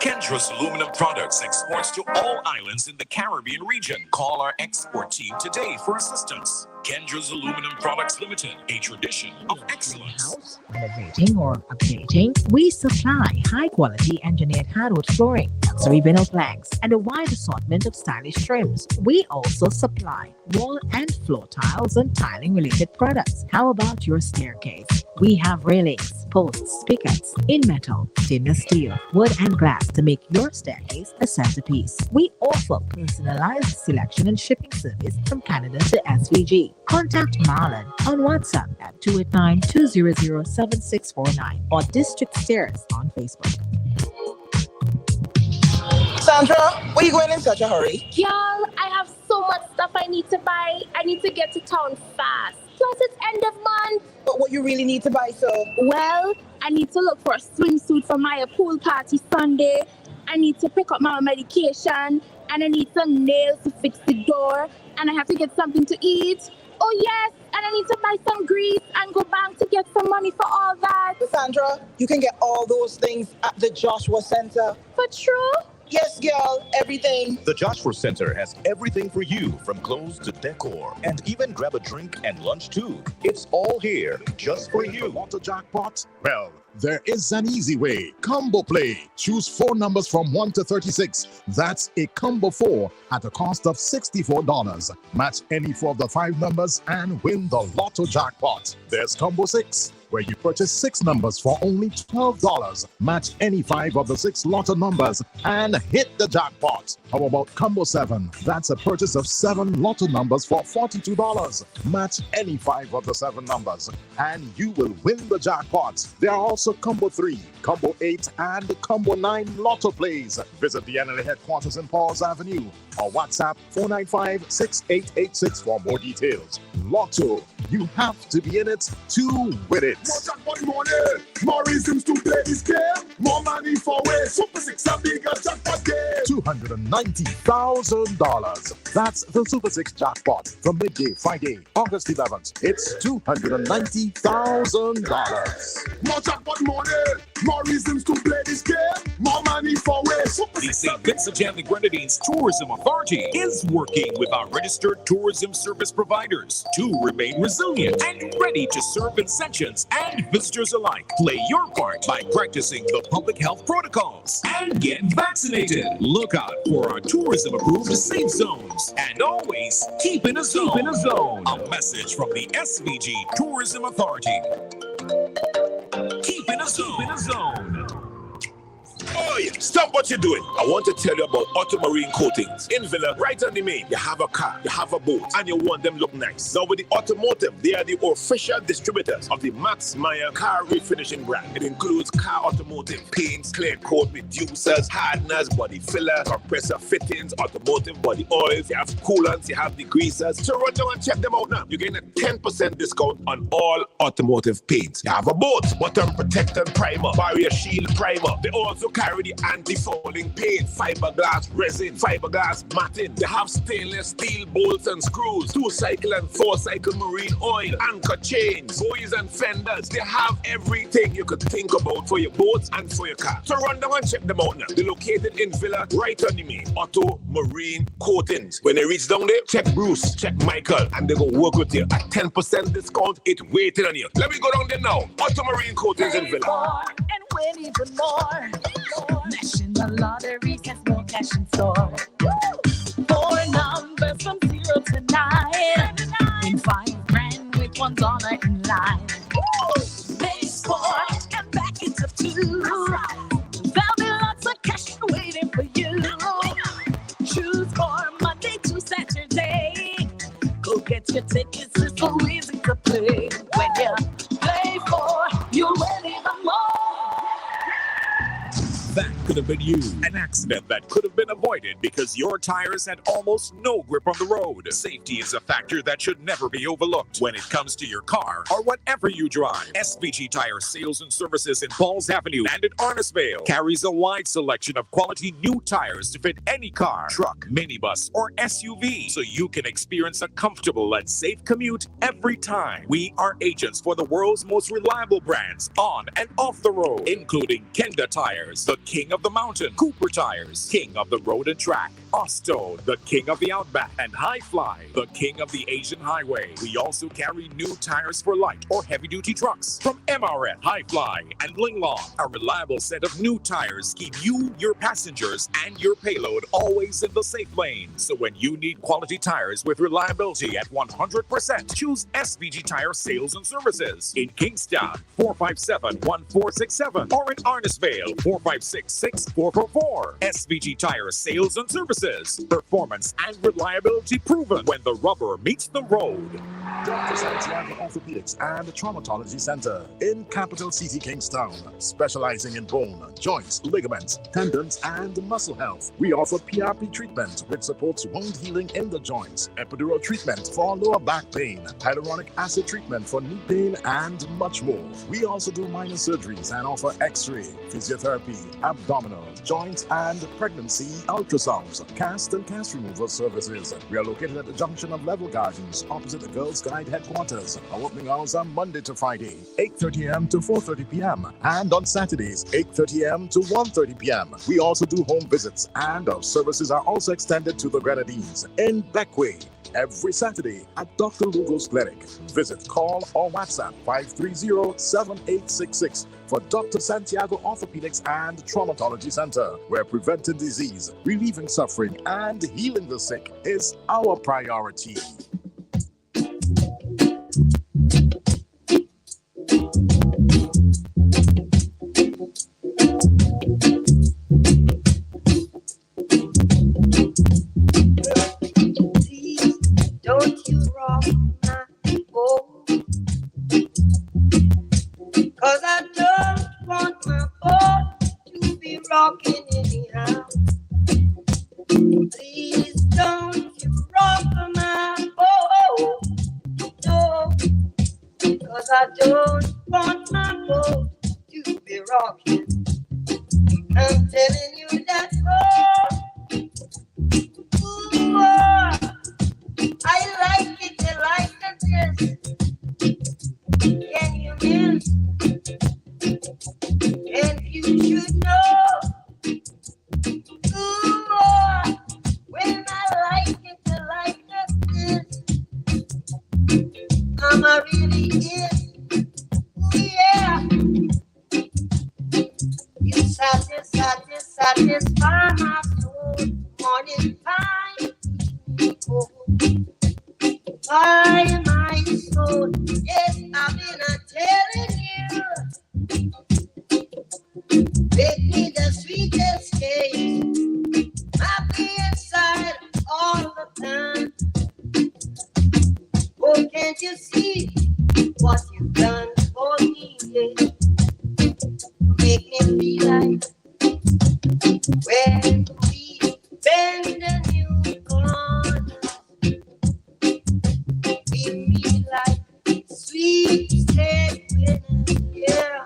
Kendra's aluminum products exports to all islands in the Caribbean region. Call our export team today for assistance. Kendra's Aluminum Products Limited, a tradition of excellence. Renovating or updating, we supply high-quality engineered hardwood flooring, luxury vinyl planks, and a wide assortment of stylish trims. We also supply wall and floor tiles and tiling-related products. How about your staircase? We have railings, posts, pickets in metal, stainless steel, wood, and glass to make your staircase a centerpiece. We offer personalized selection and shipping service from Canada to SVG. Contact Marlon on WhatsApp at 289-200-7649 or District Stairs on Facebook. Sandra, where are you going in such a hurry? Girl, I have so much stuff I need to buy. I need to get to town fast. Plus, it's end of month. But what you really need to buy, so? Well, I need to look for a swimsuit for my pool party Sunday. I need to pick up my medication. And I need some nails to fix the door. And I have to get something to eat. Oh, yes. And I need to buy some grease and go bank to get some money for all that. Sandra, you can get all those things at the Joshua Center. For true? Yes, girl, everything. The Joshua Center has everything for you, from clothes to decor, and even grab a drink and lunch too. It's all here, just for you. Lotto jackpot? Well, there is an easy way. Combo play. Choose 4 numbers from 1 to 36. That's a combo 4 at a cost of $64. Match any 4 of the 5 numbers and win the Lotto jackpot. There's combo 6, where you purchase 6 numbers for only $12. Match any 5 of the 6 Lotto numbers and hit the jackpot. How about combo 7? That's a purchase of 7 Lotto numbers for $42. Match any 5 of the 7 numbers and you will win the jackpot. There are also combo 3, combo 8, and combo 9 Lotto plays. Visit the NLA headquarters in Paul's Avenue or WhatsApp 495-6886 for more details. Lotto, you have to be in it to win it. More money, more reasons to play this game. More money for way. Super 6 a bigger jackpot game. $290,000. That's the Super 6 jackpot from midday Friday, August 11th. It's $290,000. More jackpot money, more reasons to play this game. More money for way. The St. Vincent and the Grenadines Tourism Authority is working with our registered tourism service providers to remain resilient and ready to serve concessions and visitors alike. Play your part by practicing the public health protocols and get vaccinated. Look out for our tourism-approved safe zones and always keep in a zone. A message from the SVG Tourism Authority. Keep in a zone. Oi, stop what you're doing. I want to tell you about Automarine Coatings. In Villa, right on the main, you have a car, you have a boat, and you want them look nice. Now with the Automotive, they are the official distributors of the Max Meyer car refinishing brand. It includes car automotive paints, clear coat reducers, hardeners, body fillers, compressor fittings, automotive body oils, you have coolants, you have degreasers. So run down and check them out now. You're getting a 10% discount on all automotive paints. You have a boat, bottom protector primer, barrier shield primer. They also carry carry the anti-fouling paint, fiberglass resin, fiberglass matting. They have stainless steel bolts and screws, 2-cycle and 4-cycle marine oil, anchor chains, buoys and fenders. They have everything you could think about for your boats and for your car. So run down and check them out now. They're located in Villa, right on the main. Otto Marine Coatings. When they reach down there, check Bruce, check Michael, and they're gonna work with you. A 10% discount, it's waiting on you. Let me go down there now. Otto Marine Coatings in Villa. And win even more. National Lottery has more cash in store. 4 numbers from 0 to 9. In 5 grand with $1 in line. Play sport and back it up too. There'll be lots of cash waiting for you. Choose for Monday to Saturday. Go get your tickets, it's so easy to play. When you play for, you'll win even more. That could have been you. An accident that could have been avoided because your tires had almost no grip on the road. Safety is a factor that should never be overlooked when it comes to your car or whatever you drive. SVG Tire Sales and Services in Falls Avenue and in Arnisvale carries a wide selection of quality new tires to fit any car, truck, minibus, or SUV, so you can experience a comfortable and safe commute every time. We are agents for the world's most reliable brands on and off the road, including Kenda Tires, the king of the mountain, Cooper Tires, king of the road and track, Osto, the king of the outback, and High Fly, the king of the Asian highway. We also carry new tires for light or heavy-duty trucks from MRF, High Fly, and Linglong. A reliable set of new tires keep you, your passengers, and your payload always in the safe lane. So when you need quality tires with reliability at 100%, choose SVG Tire Sales and Services in Kingstown, 457-1467, or in Arnisvale, 456-6444. SVG Tire Sales and Services. Performance and reliability proven when the rubber meets the road. Dr. Santiago Orthopedics and Traumatology Center in Capital City, Kingstown, specializing in bone, joints, ligaments, tendons, and muscle health. We offer PRP treatment, which supports wound healing in the joints, epidural treatment for lower back pain, hyaluronic acid treatment for knee pain, and much more. We also do minor surgeries and offer X-ray, physiotherapy, abdominal, joint, and pregnancy ultrasounds, cast and cast removal services. We are located at the junction of Level Gardens, opposite the Girls Guide headquarters. Our opening hours are Monday to Friday, 8:30 a.m. to 4:30 p.m. and on Saturdays, 8:30 a.m. to 1:30 p.m. We also do home visits, and our services are also extended to the Grenadines in Beckway every Saturday at Dr. Lugo's Clinic. Visit, call, or WhatsApp 530-7866 for Dr. Santiago Orthopedics and Traumatology Center, where preventing disease, relieving suffering, and healing the sick is our priority. Don't you rock my boat, 'cause I don't want my boat to be rocking anyhow. Please don't you rock my boat, no, 'cause I don't want my boat to be rocking. I'm telling you that, ooh, I like it like this. Can you miss? And you should know. Ooh, when I like it like this, I'm a really it. Ooh, yeah. You satisfy my soul. Morning time. Oh. By my soul, yes, I've been telling you, make me the sweetest cake, happy inside all the time. Oh, can't you see what you've done for me? Make me feel like when we bend a new corner. Like sweet steak, yeah.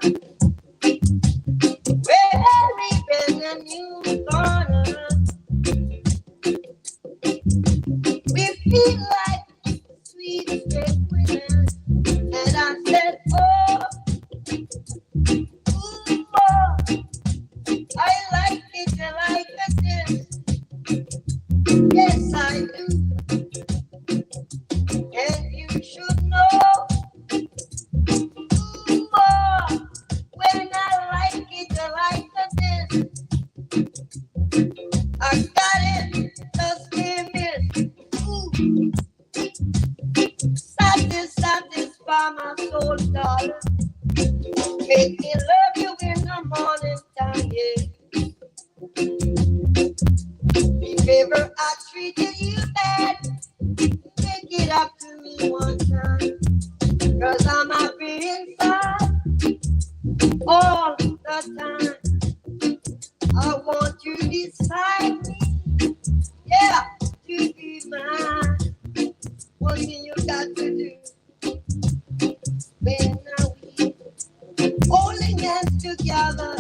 Well, we been straight women. And I said, oh, ooh, oh, I like it like this. Yes, I do. And you should know, ooh, oh, when I like it like this. I got it, just give it. Ooh. Satisfy my soul, darling. Make me love you in the morning time, yeah. If ever I treated you bad, make it up to me one time. 'Cause I'm happy inside all the time. I want you beside me, yeah, to be mine. One thing you got to do when we holding hands together,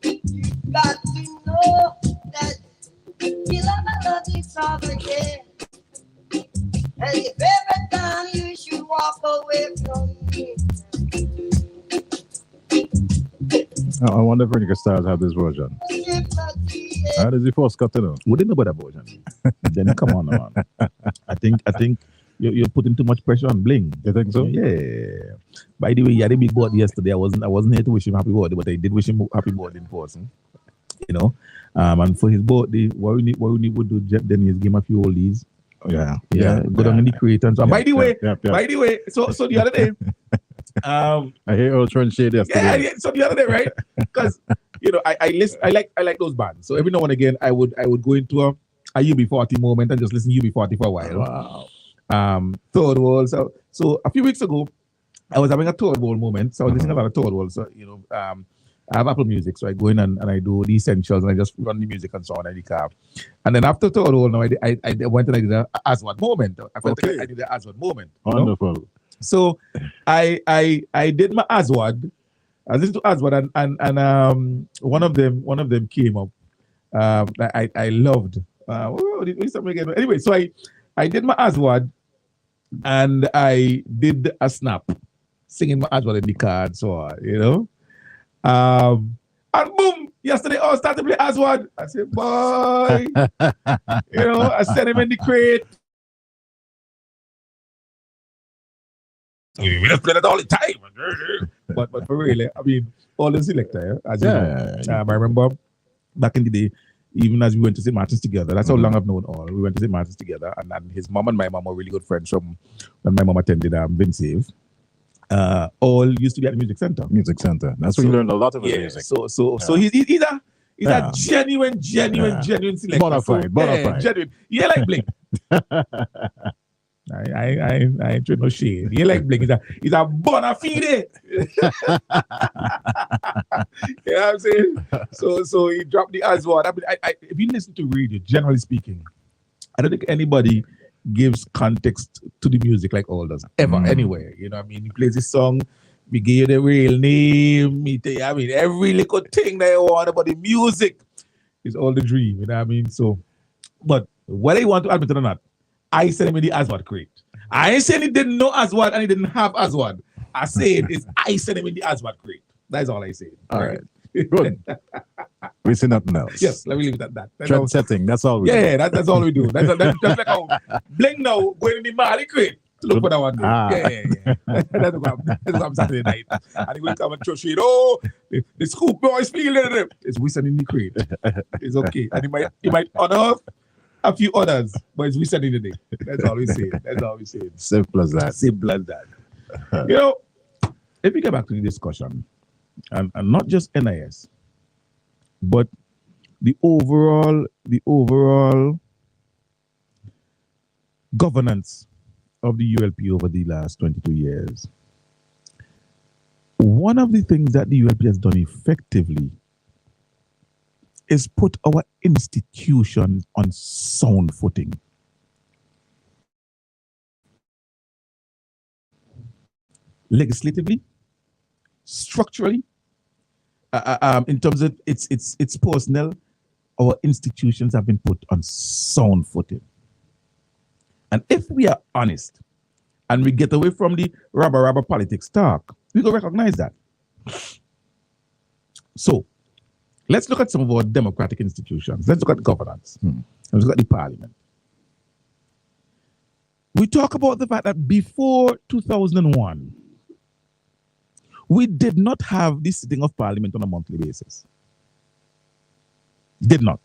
you got to know that we love each other, yeah. And if every time you should walk away from me, I wonder if Veronica Stars have this version. How does he first got to know? We didn't know about that version. Then come on, man. I think you're putting too much pressure on Bling. You think so? Yeah. By the way, he had a big birthday yesterday. I wasn't here to wish him happy birthday, but I did wish him happy birthday in person. You know, and for his birthday, what we need to do then is give him a few oldies. Yeah. Go down in the crate and so. By the way, so the other day. I hear Ultron Shade yesterday. Yeah. So the other day, right? Because you know, I listen. I like those bands. So every now and again, I would go into a UB40 moment and just listen to UB40 for a while. Wow. Third World. So a few weeks ago, I was having a Third World moment. So I was listening a lot of Third World. So you know, I have Apple Music, so I go in and I do the essentials and I just run the music and so on in the car. And then after Third World, now I went and I did an Aswad moment. I did an Aswad moment. Wonderful. Know? So I did my Aswad. I listened to Aswad and one of them came up. I loved. Anyway, so I did my Aswad and I did a snap, singing my Aswad in the car and so on, you know. And boom, yesterday I started to play Aswad. I said, boy, you know, I sent him in the crate. We just play that all the time. but for real, I mean, all the selector, as you know. I remember back in the day, even as we went to St. Martin's together, that's how long I've known all. We went to St. Martin's together, and his mom and my mom were really good friends from when my mom attended Vinsave. All used to be at the music center. Music center. That's where you learned a lot of his music. So he's a genuine selector. Bonafide. Genuine. Yeah, like Bling. I ain't trying no shade. He like Bling. He's a bona fide. You know what I'm saying? So he dropped the Aswad. I mean, if you listen to radio, generally speaking, I don't think anybody gives context to the music like all does ever anywhere. You know what I mean? He plays his song, we give you the real name, I mean every little thing that you want about the music is all the dream, you know what I mean? So, but whether you want to admit it or not, I sent him in the Aswad crate. I ain't saying he didn't know Aswad and he didn't have Aswad. I said I sent him in the Aswad crate. That's all I said. All right. Good. We see nothing else. Yes, let me leave it at that. Trend setting. That's all we do. That's all we do. That's like how Bling now going in the Mali crate to look for that one day. Yeah. That's what I'm Saturday night. And he will come and throw shit. Oh, the scoop boys feeling it. It's Wilson in the crate. It's okay. And he might unearth a few others, but it's Wilson in the day. That's all we say. Simple as that. You know, if we get back to the discussion, and not just NIS, but the overall governance of the ULP over the last 22 years. One of the things that the ULP has done effectively is put our institutions on sound footing. Legislatively, structurally, in terms of its personnel, our institutions have been put on sound footing. And if we are honest, and we get away from the rubber politics talk, we go recognize that. So let's look at some of our democratic institutions. Let's look at governance. Let's look at the parliament. We talk about the fact that before 2001, we did not have this sitting of parliament on a monthly basis. Did not.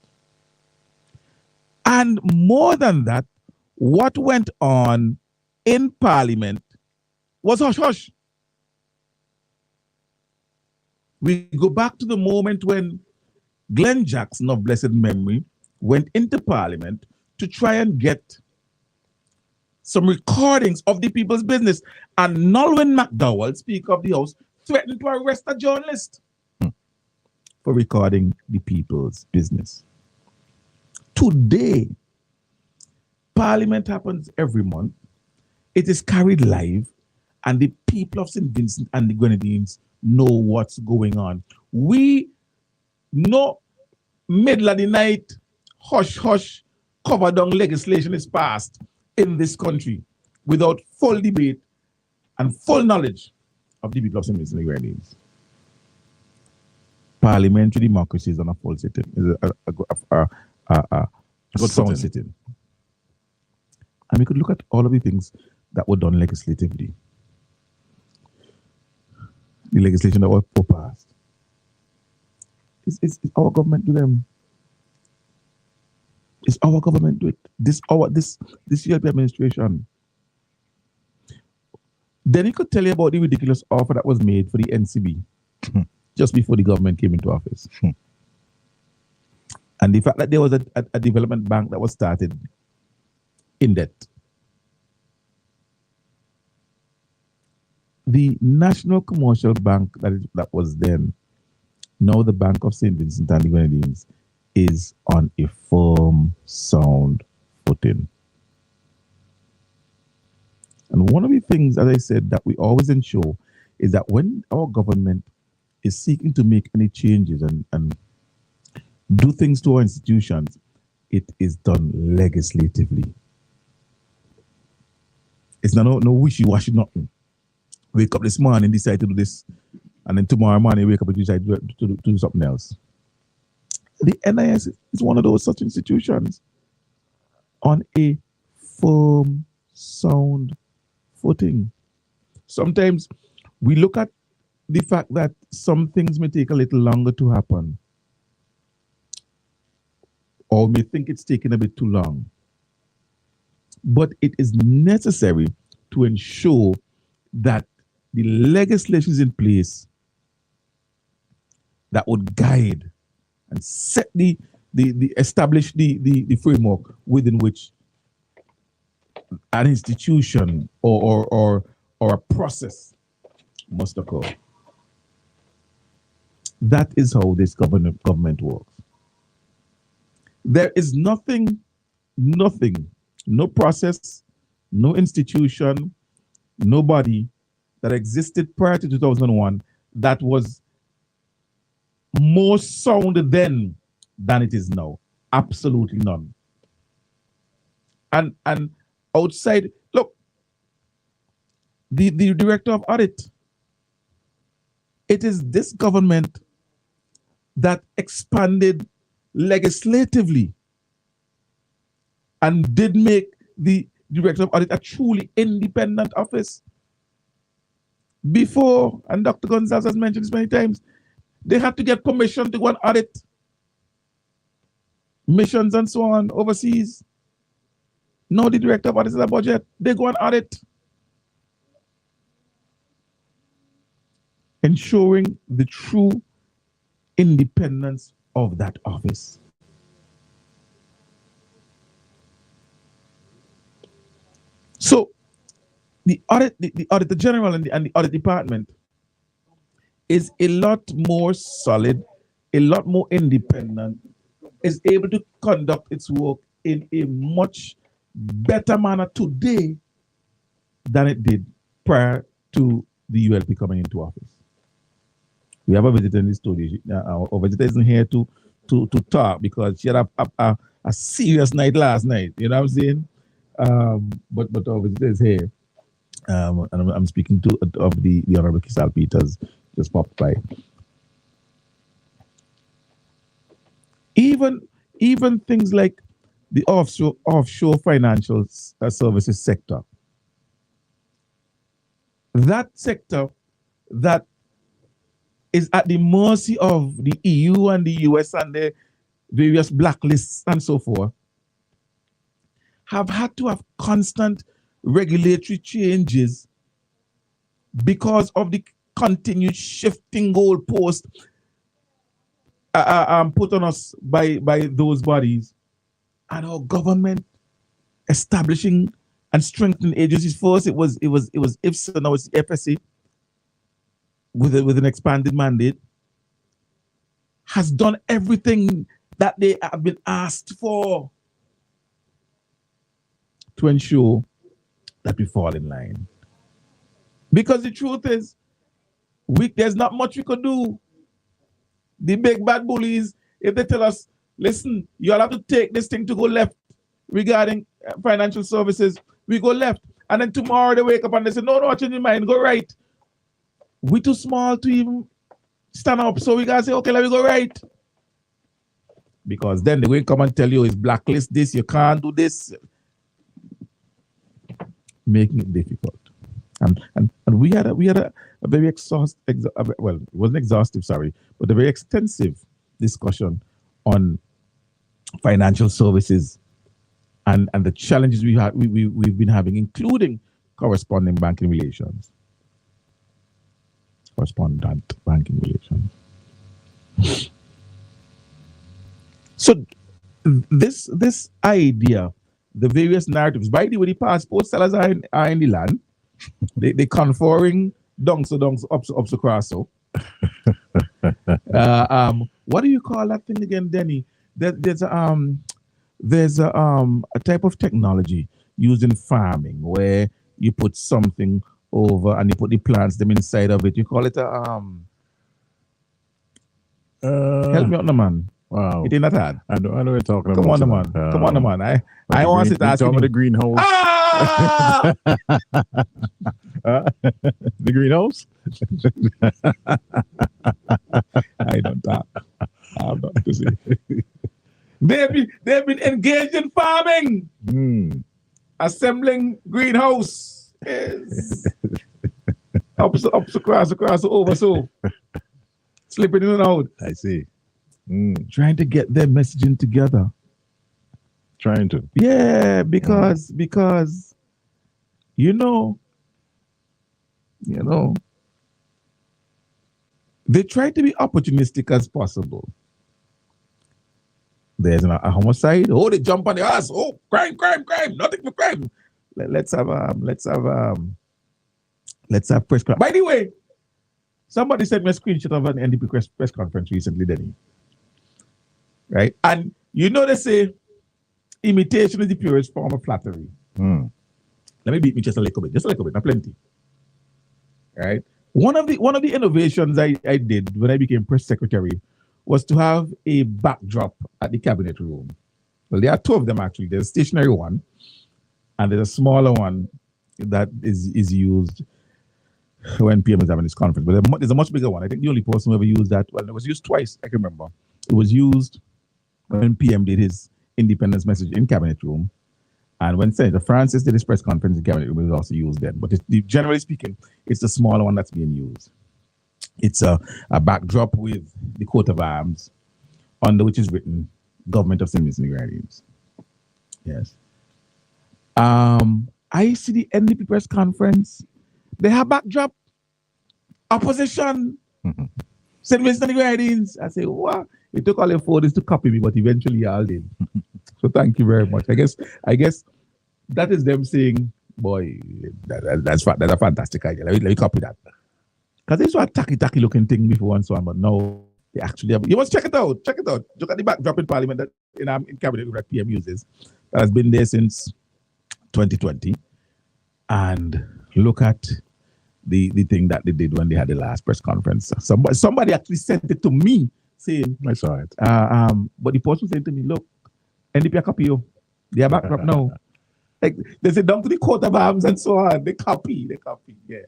And more than that, what went on in parliament was hush-hush. We go back to the moment when Glenn Jackson of blessed memory went into parliament to try and get some recordings of the people's business. And Nolwenn McDowell, Speaker of the House, threatened to arrest a journalist for recording the people's business. Today, Parliament happens every month. It is carried live, and the people of St. Vincent and the Grenadines know what's going on. We know middle of the night, hush-hush, cover-down legislation is passed in this country without full debate and full knowledge of the people of St. Vincent and the Grenadines. Parliamentary democracy is on a full sitting, is a good sound sitting. And we could look at all of the things that were done legislatively. The legislation that was passed. It's our government do them. It's our government do it. This ULP administration. Then he could tell you about the ridiculous offer that was made for the NCB just before the government came into office. And the fact that there was a development bank that was started in debt. The National Commercial Bank that was then, now the Bank of St. Vincent and the Grenadines, is on a firm, sound footing. And one of the things, as I said, that we always ensure is that when our government is seeking to make any changes and do things to our institutions, it is done legislatively. It's not no wishy-washy nothing. Wake up this morning, decide to do this, and then tomorrow morning wake up and decide to do something else. The NIS is one of those such institutions on a firm, sound footing. Sometimes we look at the fact that some things may take a little longer to happen, or may think it's taking a bit too long. But it is necessary to ensure that the legislation is in place that would guide and set establish the framework within which an institution or a process must occur. That is how this government works. There is nothing, no process, no institution, nobody that existed prior to 2001 that was more sound then than it is now. Absolutely none. And outside, look, the director of audit, it is this government that expanded legislatively and did make the director of audit a truly independent office. Before, and Dr. Gonzalez has mentioned this many times, they had to get permission to go and audit missions and so on overseas. Now the director of audit is a budget. They go and audit, ensuring the true independence of that office. So the auditor general and the audit department is a lot more solid, a lot more independent, is able to conduct its work in a much better manner today than it did prior to the ULP coming into office. We have a visitor in the studio. Our visitor isn't here to talk because she had a serious night last night. You know what I'm saying? But our visitor is here. And I'm speaking of the Honorable Kisal Peters, just popped by. Even things like the offshore financial services sector. That sector that is at the mercy of the EU and the US and the various blacklists and so forth, have had to have constant regulatory changes because of the continued shifting goalposts put on us by those bodies, and our government establishing and strengthening agencies. First, it was IFSA, now it's the FSA with an expanded mandate, has done everything that they have been asked for to ensure that we fall in line. Because the truth is, there's not much we could do. The big bad bullies, if they tell us, listen, you all have to take this thing to go left regarding financial services, we go left. And then tomorrow they wake up and they say, no, change your mind, go right. We too small to even stand up. So we gotta say, okay, let me go right. Because then they will come and tell you it's blacklist this, you can't do this. Making it difficult. And we had a very exhaustive, well, it wasn't exhaustive, sorry, but a very extensive discussion on financial services and the challenges we've been having, including correspondent banking relations. Correspondent banking relations. So this idea, the various narratives, by the way, the passport sellers are in the land. They conferring donks up across. So, what do you call that thing again, Denny? There's a type of technology used in farming where you put something over and you put the plants them inside of it. You call it a help me out, no man. Wow. It ain't that hard. I know what you're talking Come about. on, man. Come on, man. I want to ask you. The greenhouse. Ah! The greenhouse? I don't talk. I have nothing to say. They've been engaged in farming, assembling greenhouse. Yes. up across over so slipping in and out. I see. Trying to get their messaging together. Trying to. Yeah, because you know, they try to be opportunistic as possible. There's a homicide. Oh, they jump on the ass. Oh, crime, nothing but crime. Let's have press conference. By the way, somebody sent me a screenshot of an NDP press conference recently, Denny. Right? And you know they say imitation is the purest form of flattery. Let me beat me just a little bit, not plenty. Right? One of the innovations I did when I became press secretary was to have a backdrop at the cabinet room. Well, there are two of them actually. There's a stationary one, and there's a smaller one that is used when PM is having this conference. But there's a much bigger one. I think the only person who ever used that, well, it was used twice, I can remember. It was used when PM did his independence message in cabinet room, and when Senator Francis did his press conference in cabinet room, it was also used then. But generally speaking, it's the smaller one that's being used. It's a backdrop with the coat of arms, under which is written Government of St. Vincent and Grenadines. Yes. I see the NDP press conference. They have backdrop opposition. St. Vincent and Grenadines. I say, what? It took all their photos to copy me, but eventually y'all did. So thank you very much. I guess that is them saying, boy, that's a fantastic idea. Let me copy that. Because this was a tacky looking thing before and so on, but now they actually have. You must check it out. Look at the backdrop in Parliament that in cabinet that PM uses. That has been there since 2020. And look at the thing that they did when they had the last press conference. Somebody actually sent it to me saying, I saw it. But the person said to me, look, NDP a copy you. They are backdrop now. Like they sit down to the coat of arms and so on. They copy. Yeah.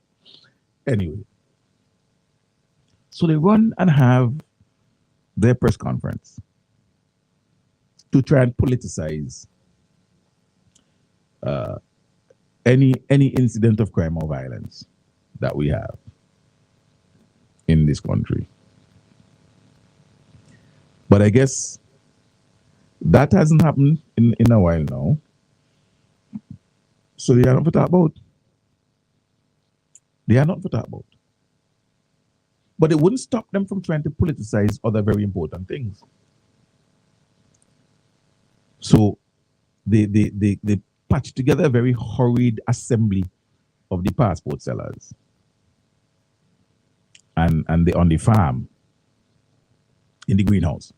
Anyway. So they run and have their press conference to try and politicize any incident of crime or violence that we have in this country. But I guess that hasn't happened in a while now. So they are not for talk about. They are not for talk about. But it wouldn't stop them from trying to politicize other very important things. So they patched together a very hurried assembly of the passport sellers. And they on the farm in the greenhouse.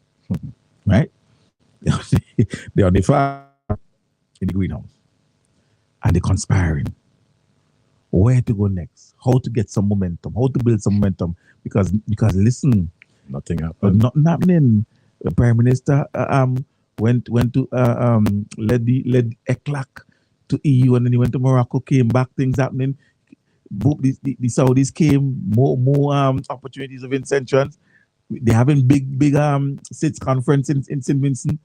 Right? They're on the farm in the greenhouse. And they're conspiring. Where to go next? How to get some momentum? How to build some momentum? Because listen, nothing happened. Nothing happening. The Prime Minister went to led ECLAC to EU, and then he went to Morocco, came back, things happening. The Saudis came, more opportunities of incentives. They're having big SITS conference in St. Vincent.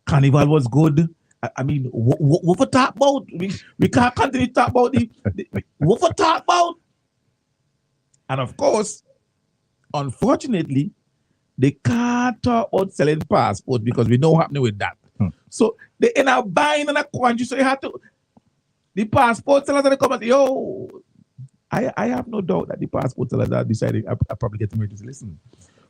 Carnival was good. I mean, what for talk about? We can't continue to talk about what for talk about? And of course, unfortunately, they can't talk about selling passports because we know what's happening with that. So they end up buying in a country, so you have to. The passport sellers are coming. Yo, I have no doubt that the passport sellers are deciding. are probably getting ready to listen.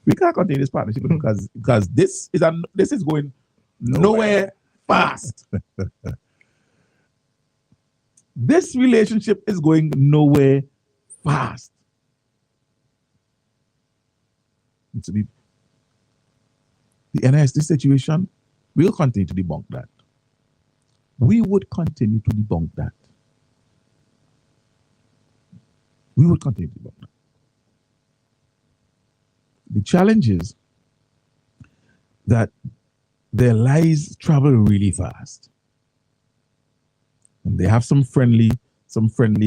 We can't continue this partnership because this is going nowhere fast. This relationship is going nowhere fast. To be the NIST situation, we'll continue to debunk that. We would continue to debunk that. We would continue to debunk that. The challenge is that their lies travel really fast. And they have some friendly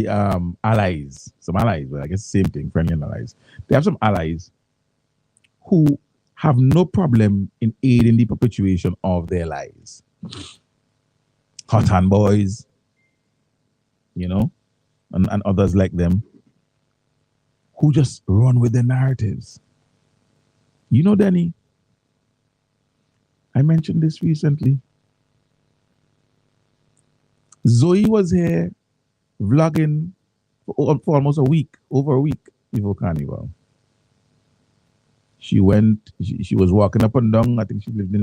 allies. Some allies, but I guess the same thing, friendly and allies. They have some allies who have no problem in aiding the perpetuation of their lies. Hot Hand Boys, and others like them, who just run with their narratives. Danny, I mentioned this recently. Zoe was here vlogging for almost over a week before Carnival. She was walking up and down. I think she lived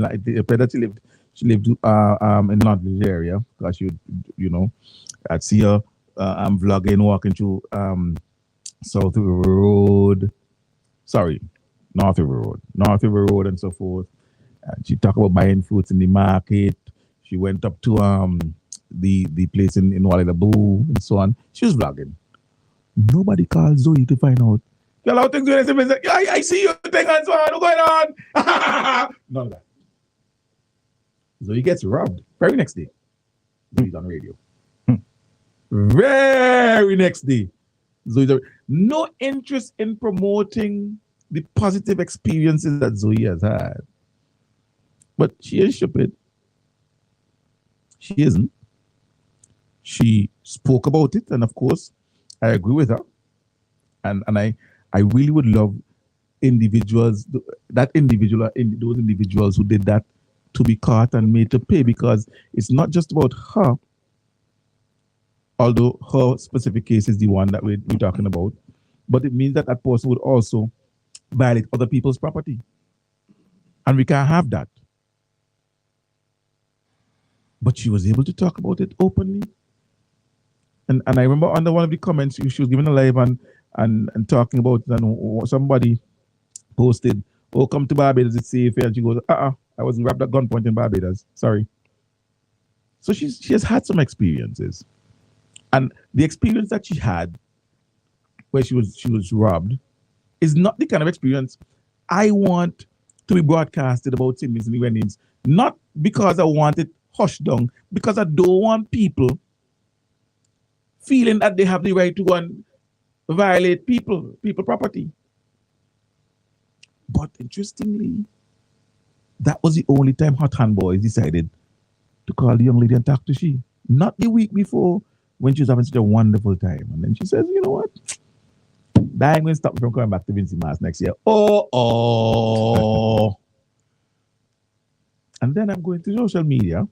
she lived in London area because she would, I'd see her vlogging, walking through South River Road. Sorry, North River Road and so forth. She talked about buying fruits in the market. She went up to the place in Walla Boo and so on. She was vlogging. Nobody called Zoe to find out. Girl, how things going? I see you thing and so on. What's going on? None of that. Zoe gets robbed. Very next day. Zoe's on radio. Very next day. Zoe's no interest in promoting the positive experiences that Zoe has had. But she is stupid. She isn't. She spoke about it, and of course, I agree with her. And I really would love those individuals who did that to be caught and made to pay, because it's not just about her, although her specific case is the one that we're talking about, but it means that that person would also violate other people's property. And we can't have that. But she was able to talk about it openly. And I remember under one of the comments, she was giving a live and talking about it, and somebody posted, "Oh, come to Barbados, it's safe." And she goes, I wasn't grabbed at gunpoint in Barbados. Sorry. So she has had some experiences. And the experience that she had where she was robbed is not the kind of experience I want to be broadcasted about St. Vincent and the Grenadines. Not because I want it hushed down because I don't want people feeling that they have the right to go and violate people property. But interestingly, that was the only time Hot Hand Boys decided to call the young lady and talk to she. Not the week before when she was having such a wonderful time. And then she says, you know what? That ain't going to stop me from coming back to Vincy Mas next year. Oh. And then I'm going to social media.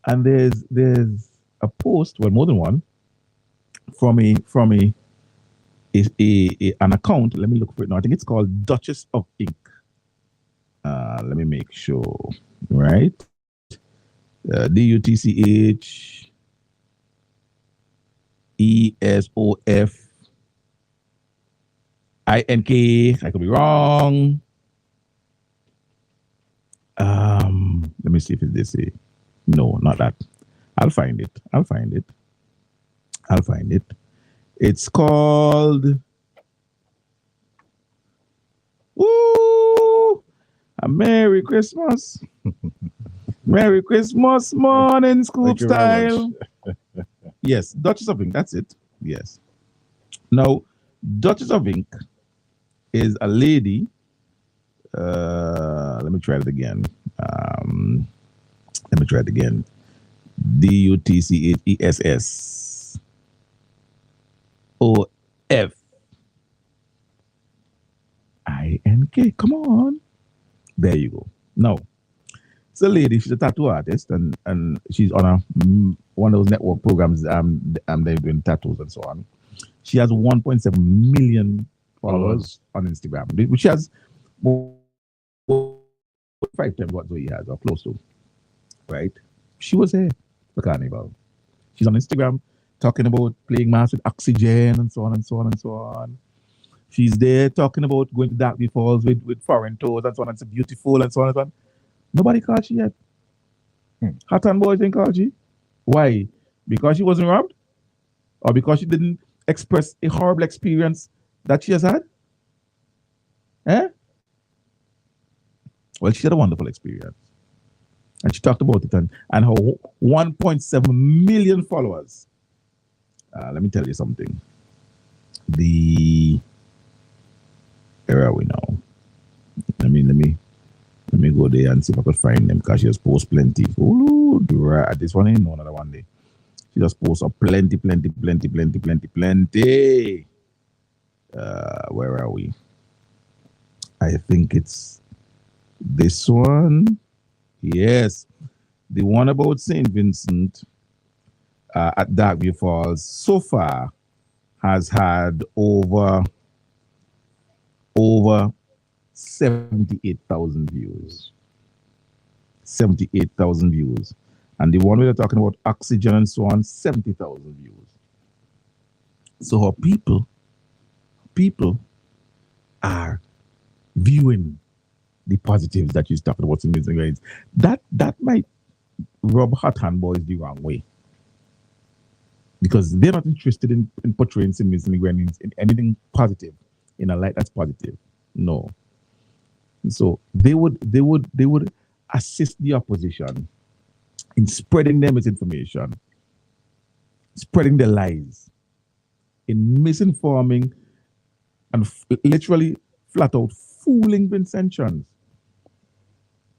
And there's a post, well, more than one, from an account. Let me look for it now. I think it's called Duchess of Ink. Let me make sure, right? DUTCH ESOF INK. I could be wrong. Let me see if it's this. No, not that. I'll find it. It's called a Merry Christmas. Merry Christmas morning, Scoop Style. Yes, Duchess of Ink, that's it. Yes. Now, Duchess of Ink is a lady. Let me try it again. DUTCHESS OF INK. Come on. There you go. Now, it's a lady, she's a tattoo artist, and she's on one of those network programs. They're doing tattoos and so on. She has 1.7 million followers on Instagram, which has 5 times what Zoe has, or close to. Right? She was here for Carnival. She's on Instagram talking about playing mass with oxygen and so on and so on and so on. She's there talking about going to Darkview Falls with foreign tours and so on, and it's beautiful and so on and so on. Nobody called she yet. Hot Hand Boys didn't call she. Why? Because she wasn't robbed? Or because she didn't express a horrible experience that she has had? Well, she had a wonderful experience. And she talked about it and her 1.7 million followers. Let me tell you something. Where are we now? Let me go there and see if I could find them, because she just posts plenty. Oh, this one ain't no another one day. She just posts up plenty. Where are we? I think it's this one. Yes, the one about St. Vincent at Darkview Falls so far has had over 78,000 views. 78,000 views. And the one we're talking about oxygen and so on, 70,000 views. So her people are viewing the positives that she's talking about in St. Vincent. That might rub Hot Hand Boys the wrong way, because they're not interested in portraying St. Vincent in anything positive, in a light that's positive. No. So they would assist the opposition in spreading their misinformation, spreading their lies, in misinforming and literally flat out fooling Vincentians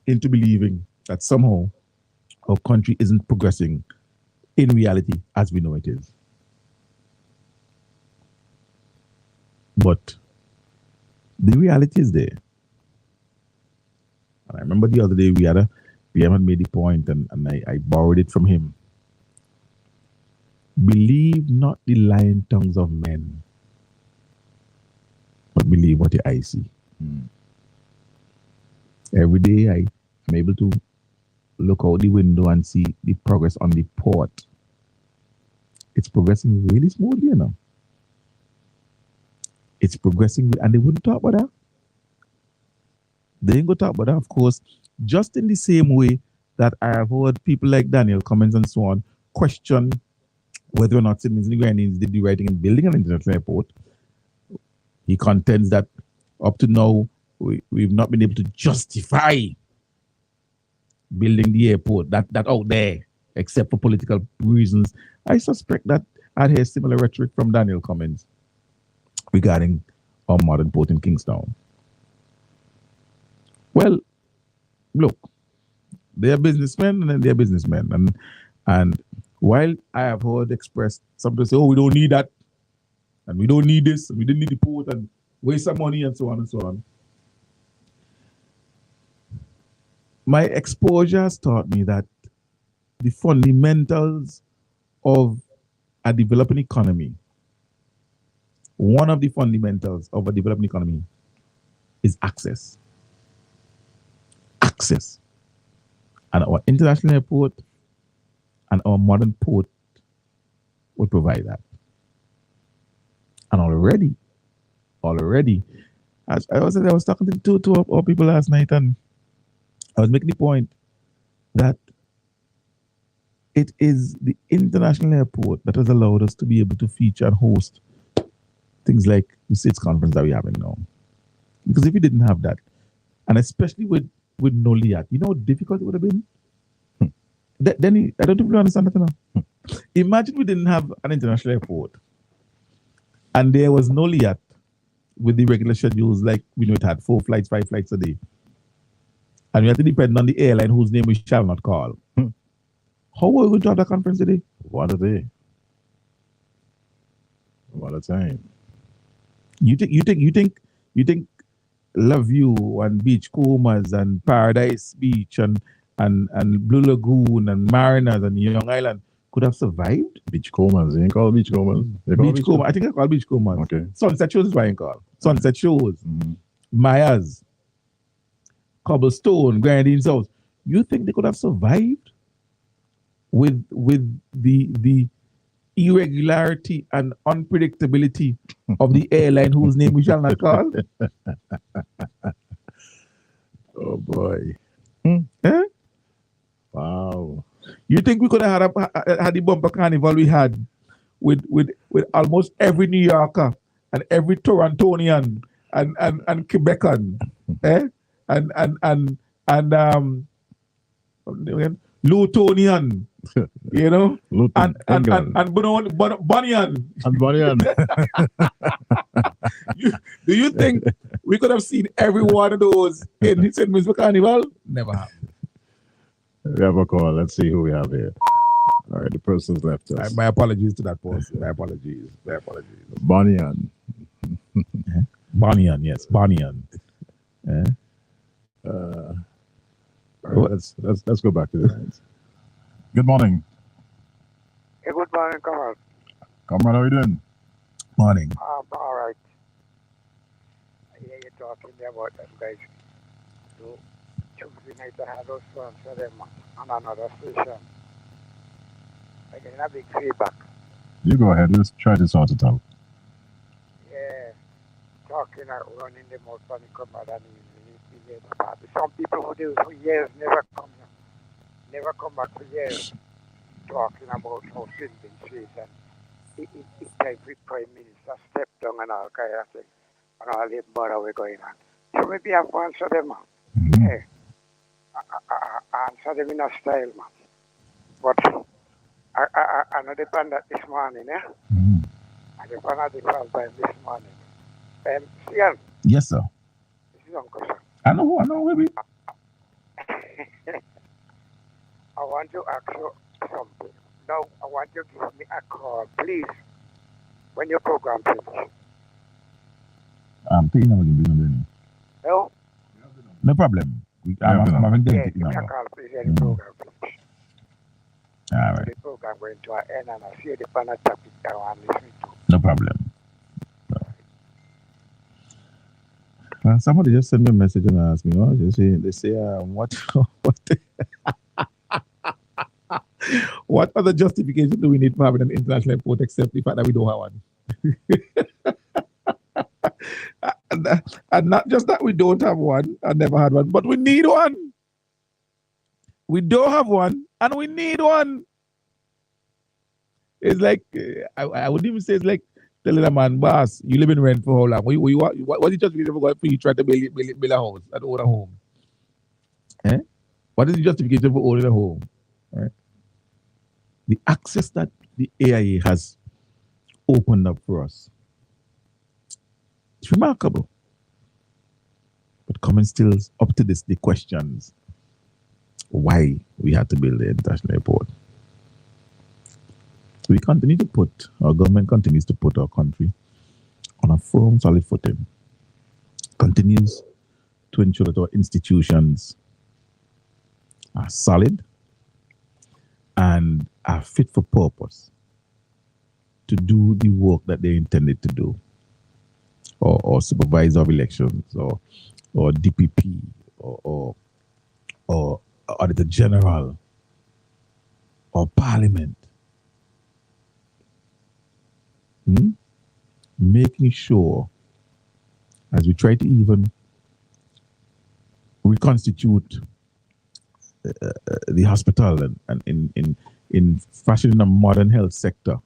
into believing that somehow our country isn't progressing in reality as we know it is. But the reality is there. And I remember the other day PM had made the point, and I borrowed it from him. Believe not the lying tongues of men, but believe what your eyes see. Every day I'm able to look out the window and see the progress on the port. It's progressing really smoothly, you know. It's progressing, and they wouldn't talk about that. They ain't going to talk about that, of course, just in the same way that I have heard people like Daniel Cummins and so on question whether or not St. Vincent and Grenadines did the right thing in building an international airport. He contends that up to now, we've not been able to justify building the airport, that out there, except for political reasons. I suspect that I'd hear similar rhetoric from Daniel Cummins regarding our modern port in Kingstown. Well, look, they're businessmen and they're businessmen. And while I have heard expressed some people say, oh, we don't need that, and we don't need this, and we didn't need the port, and waste some money, and so on and so on. My exposure has taught me that the fundamentals of a developing economy, one of the fundamentals of a developing economy is access. Access. And our international airport and our modern port will provide that. And already, as I was talking to our people last night, and I was making the point that it is the international airport that has allowed us to be able to feature and host things like the SITS conference that we're having now. Because if we didn't have that, and especially with Noliat, you know how difficult it would have been? Then I don't think we understand that now. Imagine we didn't have an international airport and there was Noliat with the regular schedules, like we know it had 4 flights, 5 flights a day. And we had to depend on the airline whose name we shall not call. How are we going to have that conference today? What a day. What a time. You think Loveview and Beachcombers and Paradise Beach and Blue Lagoon and Mariners and Young Island could have survived? Beachcombers. They ain't called Beachcombers. Beachcomber. I think I call Beachcombers. Okay. Sunset Shows is what I call. Sunset Shows. Myers. Cobblestone. Grenadine's House. You think they could have survived with the irregularity and unpredictability of the airline whose name we shall not call? Oh boy. Eh? Wow. You think we could have had the bumper carnival we had with almost every New Yorker and every Torontonian and Quebecan, eh? And Lutonian, you know, and Bunyan. And Bunyan. Do you think we could have seen every one of those in St. Louis Carnival? Never happened. We have a call. Let's see who we have here. All right, the person's left us. My apologies to that person. My apologies. Bunyan. Bunyan, yes, Bunyan. Eh? All right, let's go back to this. Good morning. Hey, good morning, Comrade. Comrade, how are you doing? Morning. All right. I hear you talking there about them guys. So, Tuesday night I had those ones for them on another station. I getting a big feedback. You go ahead. Let's try to sort it out. Yeah. Talking and running them out for the Comrade and the Labour Party. Some people who do for years never come back for years. Talking about how sin been said and it's time for Prime Minister step down and all kind of thing. And all this bother we're going on. So maybe I have to answer them, man. Yeah. I answer them in a style, man. But I know depend that this morning, eh? I depend at the first time this morning. Sian. Yes, sir. This is Uncle Sam. I know, baby. I want to ask you something. Now, I want you to give me a call, please, when your program finishes. I'm taking over again. No? No problem. I'm having Yeah, to give me a call, please, when your program finishes. All right. The program going to an end, and I see the panel topic that I want to listen to. No problem. Well, somebody just sent me a message and asked me, oh, they say, what other justification do we need for having an international airport except the fact that we don't have one? and not just that we don't have one and never had one, but we need one. We don't have one and we need one. It's like, I wouldn't even say it's like telling a man, boss, you live in rent for how long? What is just for you trying to build a house and own a home? Eh? What is the justification for owning a home? Right? The access that the AIA has opened up for us, it's remarkable. But coming still up to this, the questions why we had to build the international airport. We continue to put, our government continues to put our country on a firm, solid footing, continues to ensure that our institutions are solid and are fit for purpose to do the work that they intended to do, or supervise our elections, or DPP, or Auditor General, or Parliament. Making sure, as we try to even reconstitute the hospital and in fashioning a modern health sector,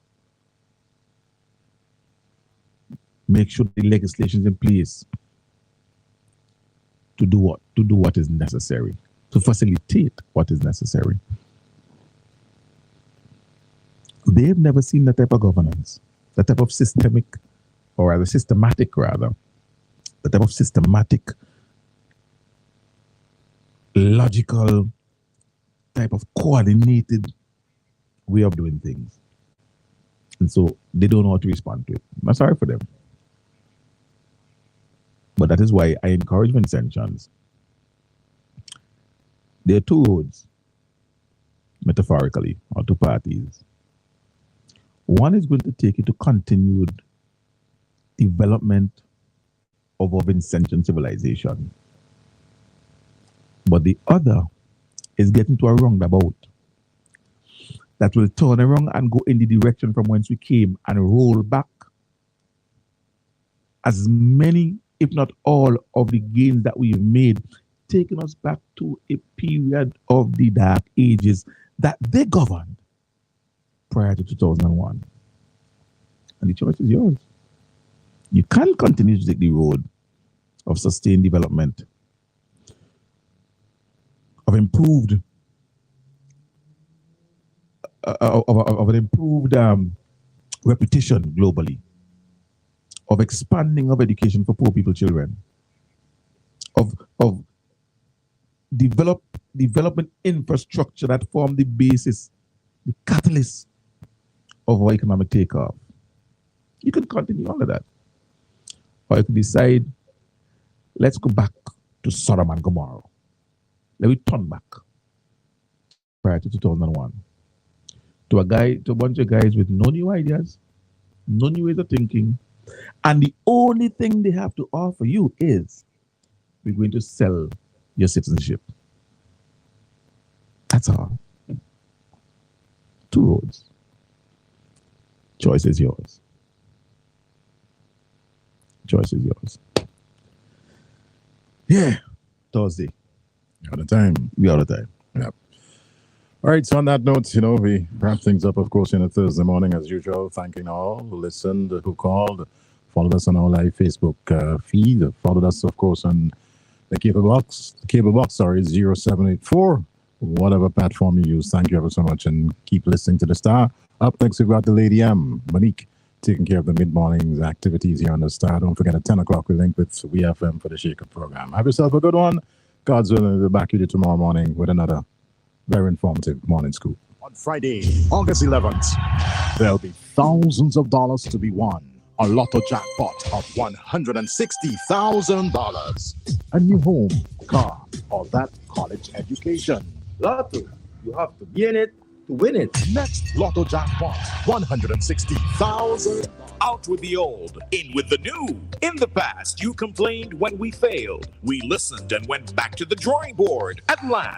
make sure the legislation is in place to do what is necessary, to facilitate what is necessary. They've never seen that type of governance, that type of systematic, the type of systematic, logical, type of coordinated way of doing things. And so they don't know how to respond to it. I'm sorry for them. But that is why I encourage Vincentians. There are two roads, metaphorically, or two parties. One is going to take you to continued development of our Vincentian civilization. But the other is getting to a roundabout that will turn around and go in the direction from whence we came and roll back as many, if not all, of the gains that we've made, taking us back to a period of the dark ages that they governed prior to 2001. And the choice is yours. You can continue to take the road of sustained development, of improved, of an improved reputation globally, of expanding of education for poor people children, of development infrastructure that form the basis, the catalyst of our economic takeoff. You can continue all of that. Or you can decide, let's go back to Sodom and Gomorrah. Let me turn back prior to 2001. To a bunch of guys with no new ideas, no new ways of thinking, and the only thing they have to offer you is, we're going to sell your citizenship. That's all. Two roads. Choice is yours. Choice is yours. Yeah. Thursday. Out of time. We out of time. Yep. All right, so on that note, we wrap things up, of course, in a Thursday morning, as usual, thanking all who listened, who called, followed us on our live Facebook feed, followed us, of course, on the cable box, 0784, whatever platform you use. Thank you ever so much, and keep listening to the Star. Up next, we've got the Lady M, Monique, taking care of the mid-morning's activities here on the Star. Don't forget, at 10 o'clock, we link with WeFM for the Shaker program. Have yourself a good one. God's willing, we'll be back with you tomorrow morning with another very informative morning scoop. On Friday, August 11th, there'll be thousands of dollars to be won. A lotto jackpot of $160,000. A new home, car, or that college education. Lotto, you have to be in it to win it. Next Lotto jackpot, $160,000. Out with the old, in with the new. In the past, you complained when we failed. We listened and went back to the drawing board. At last,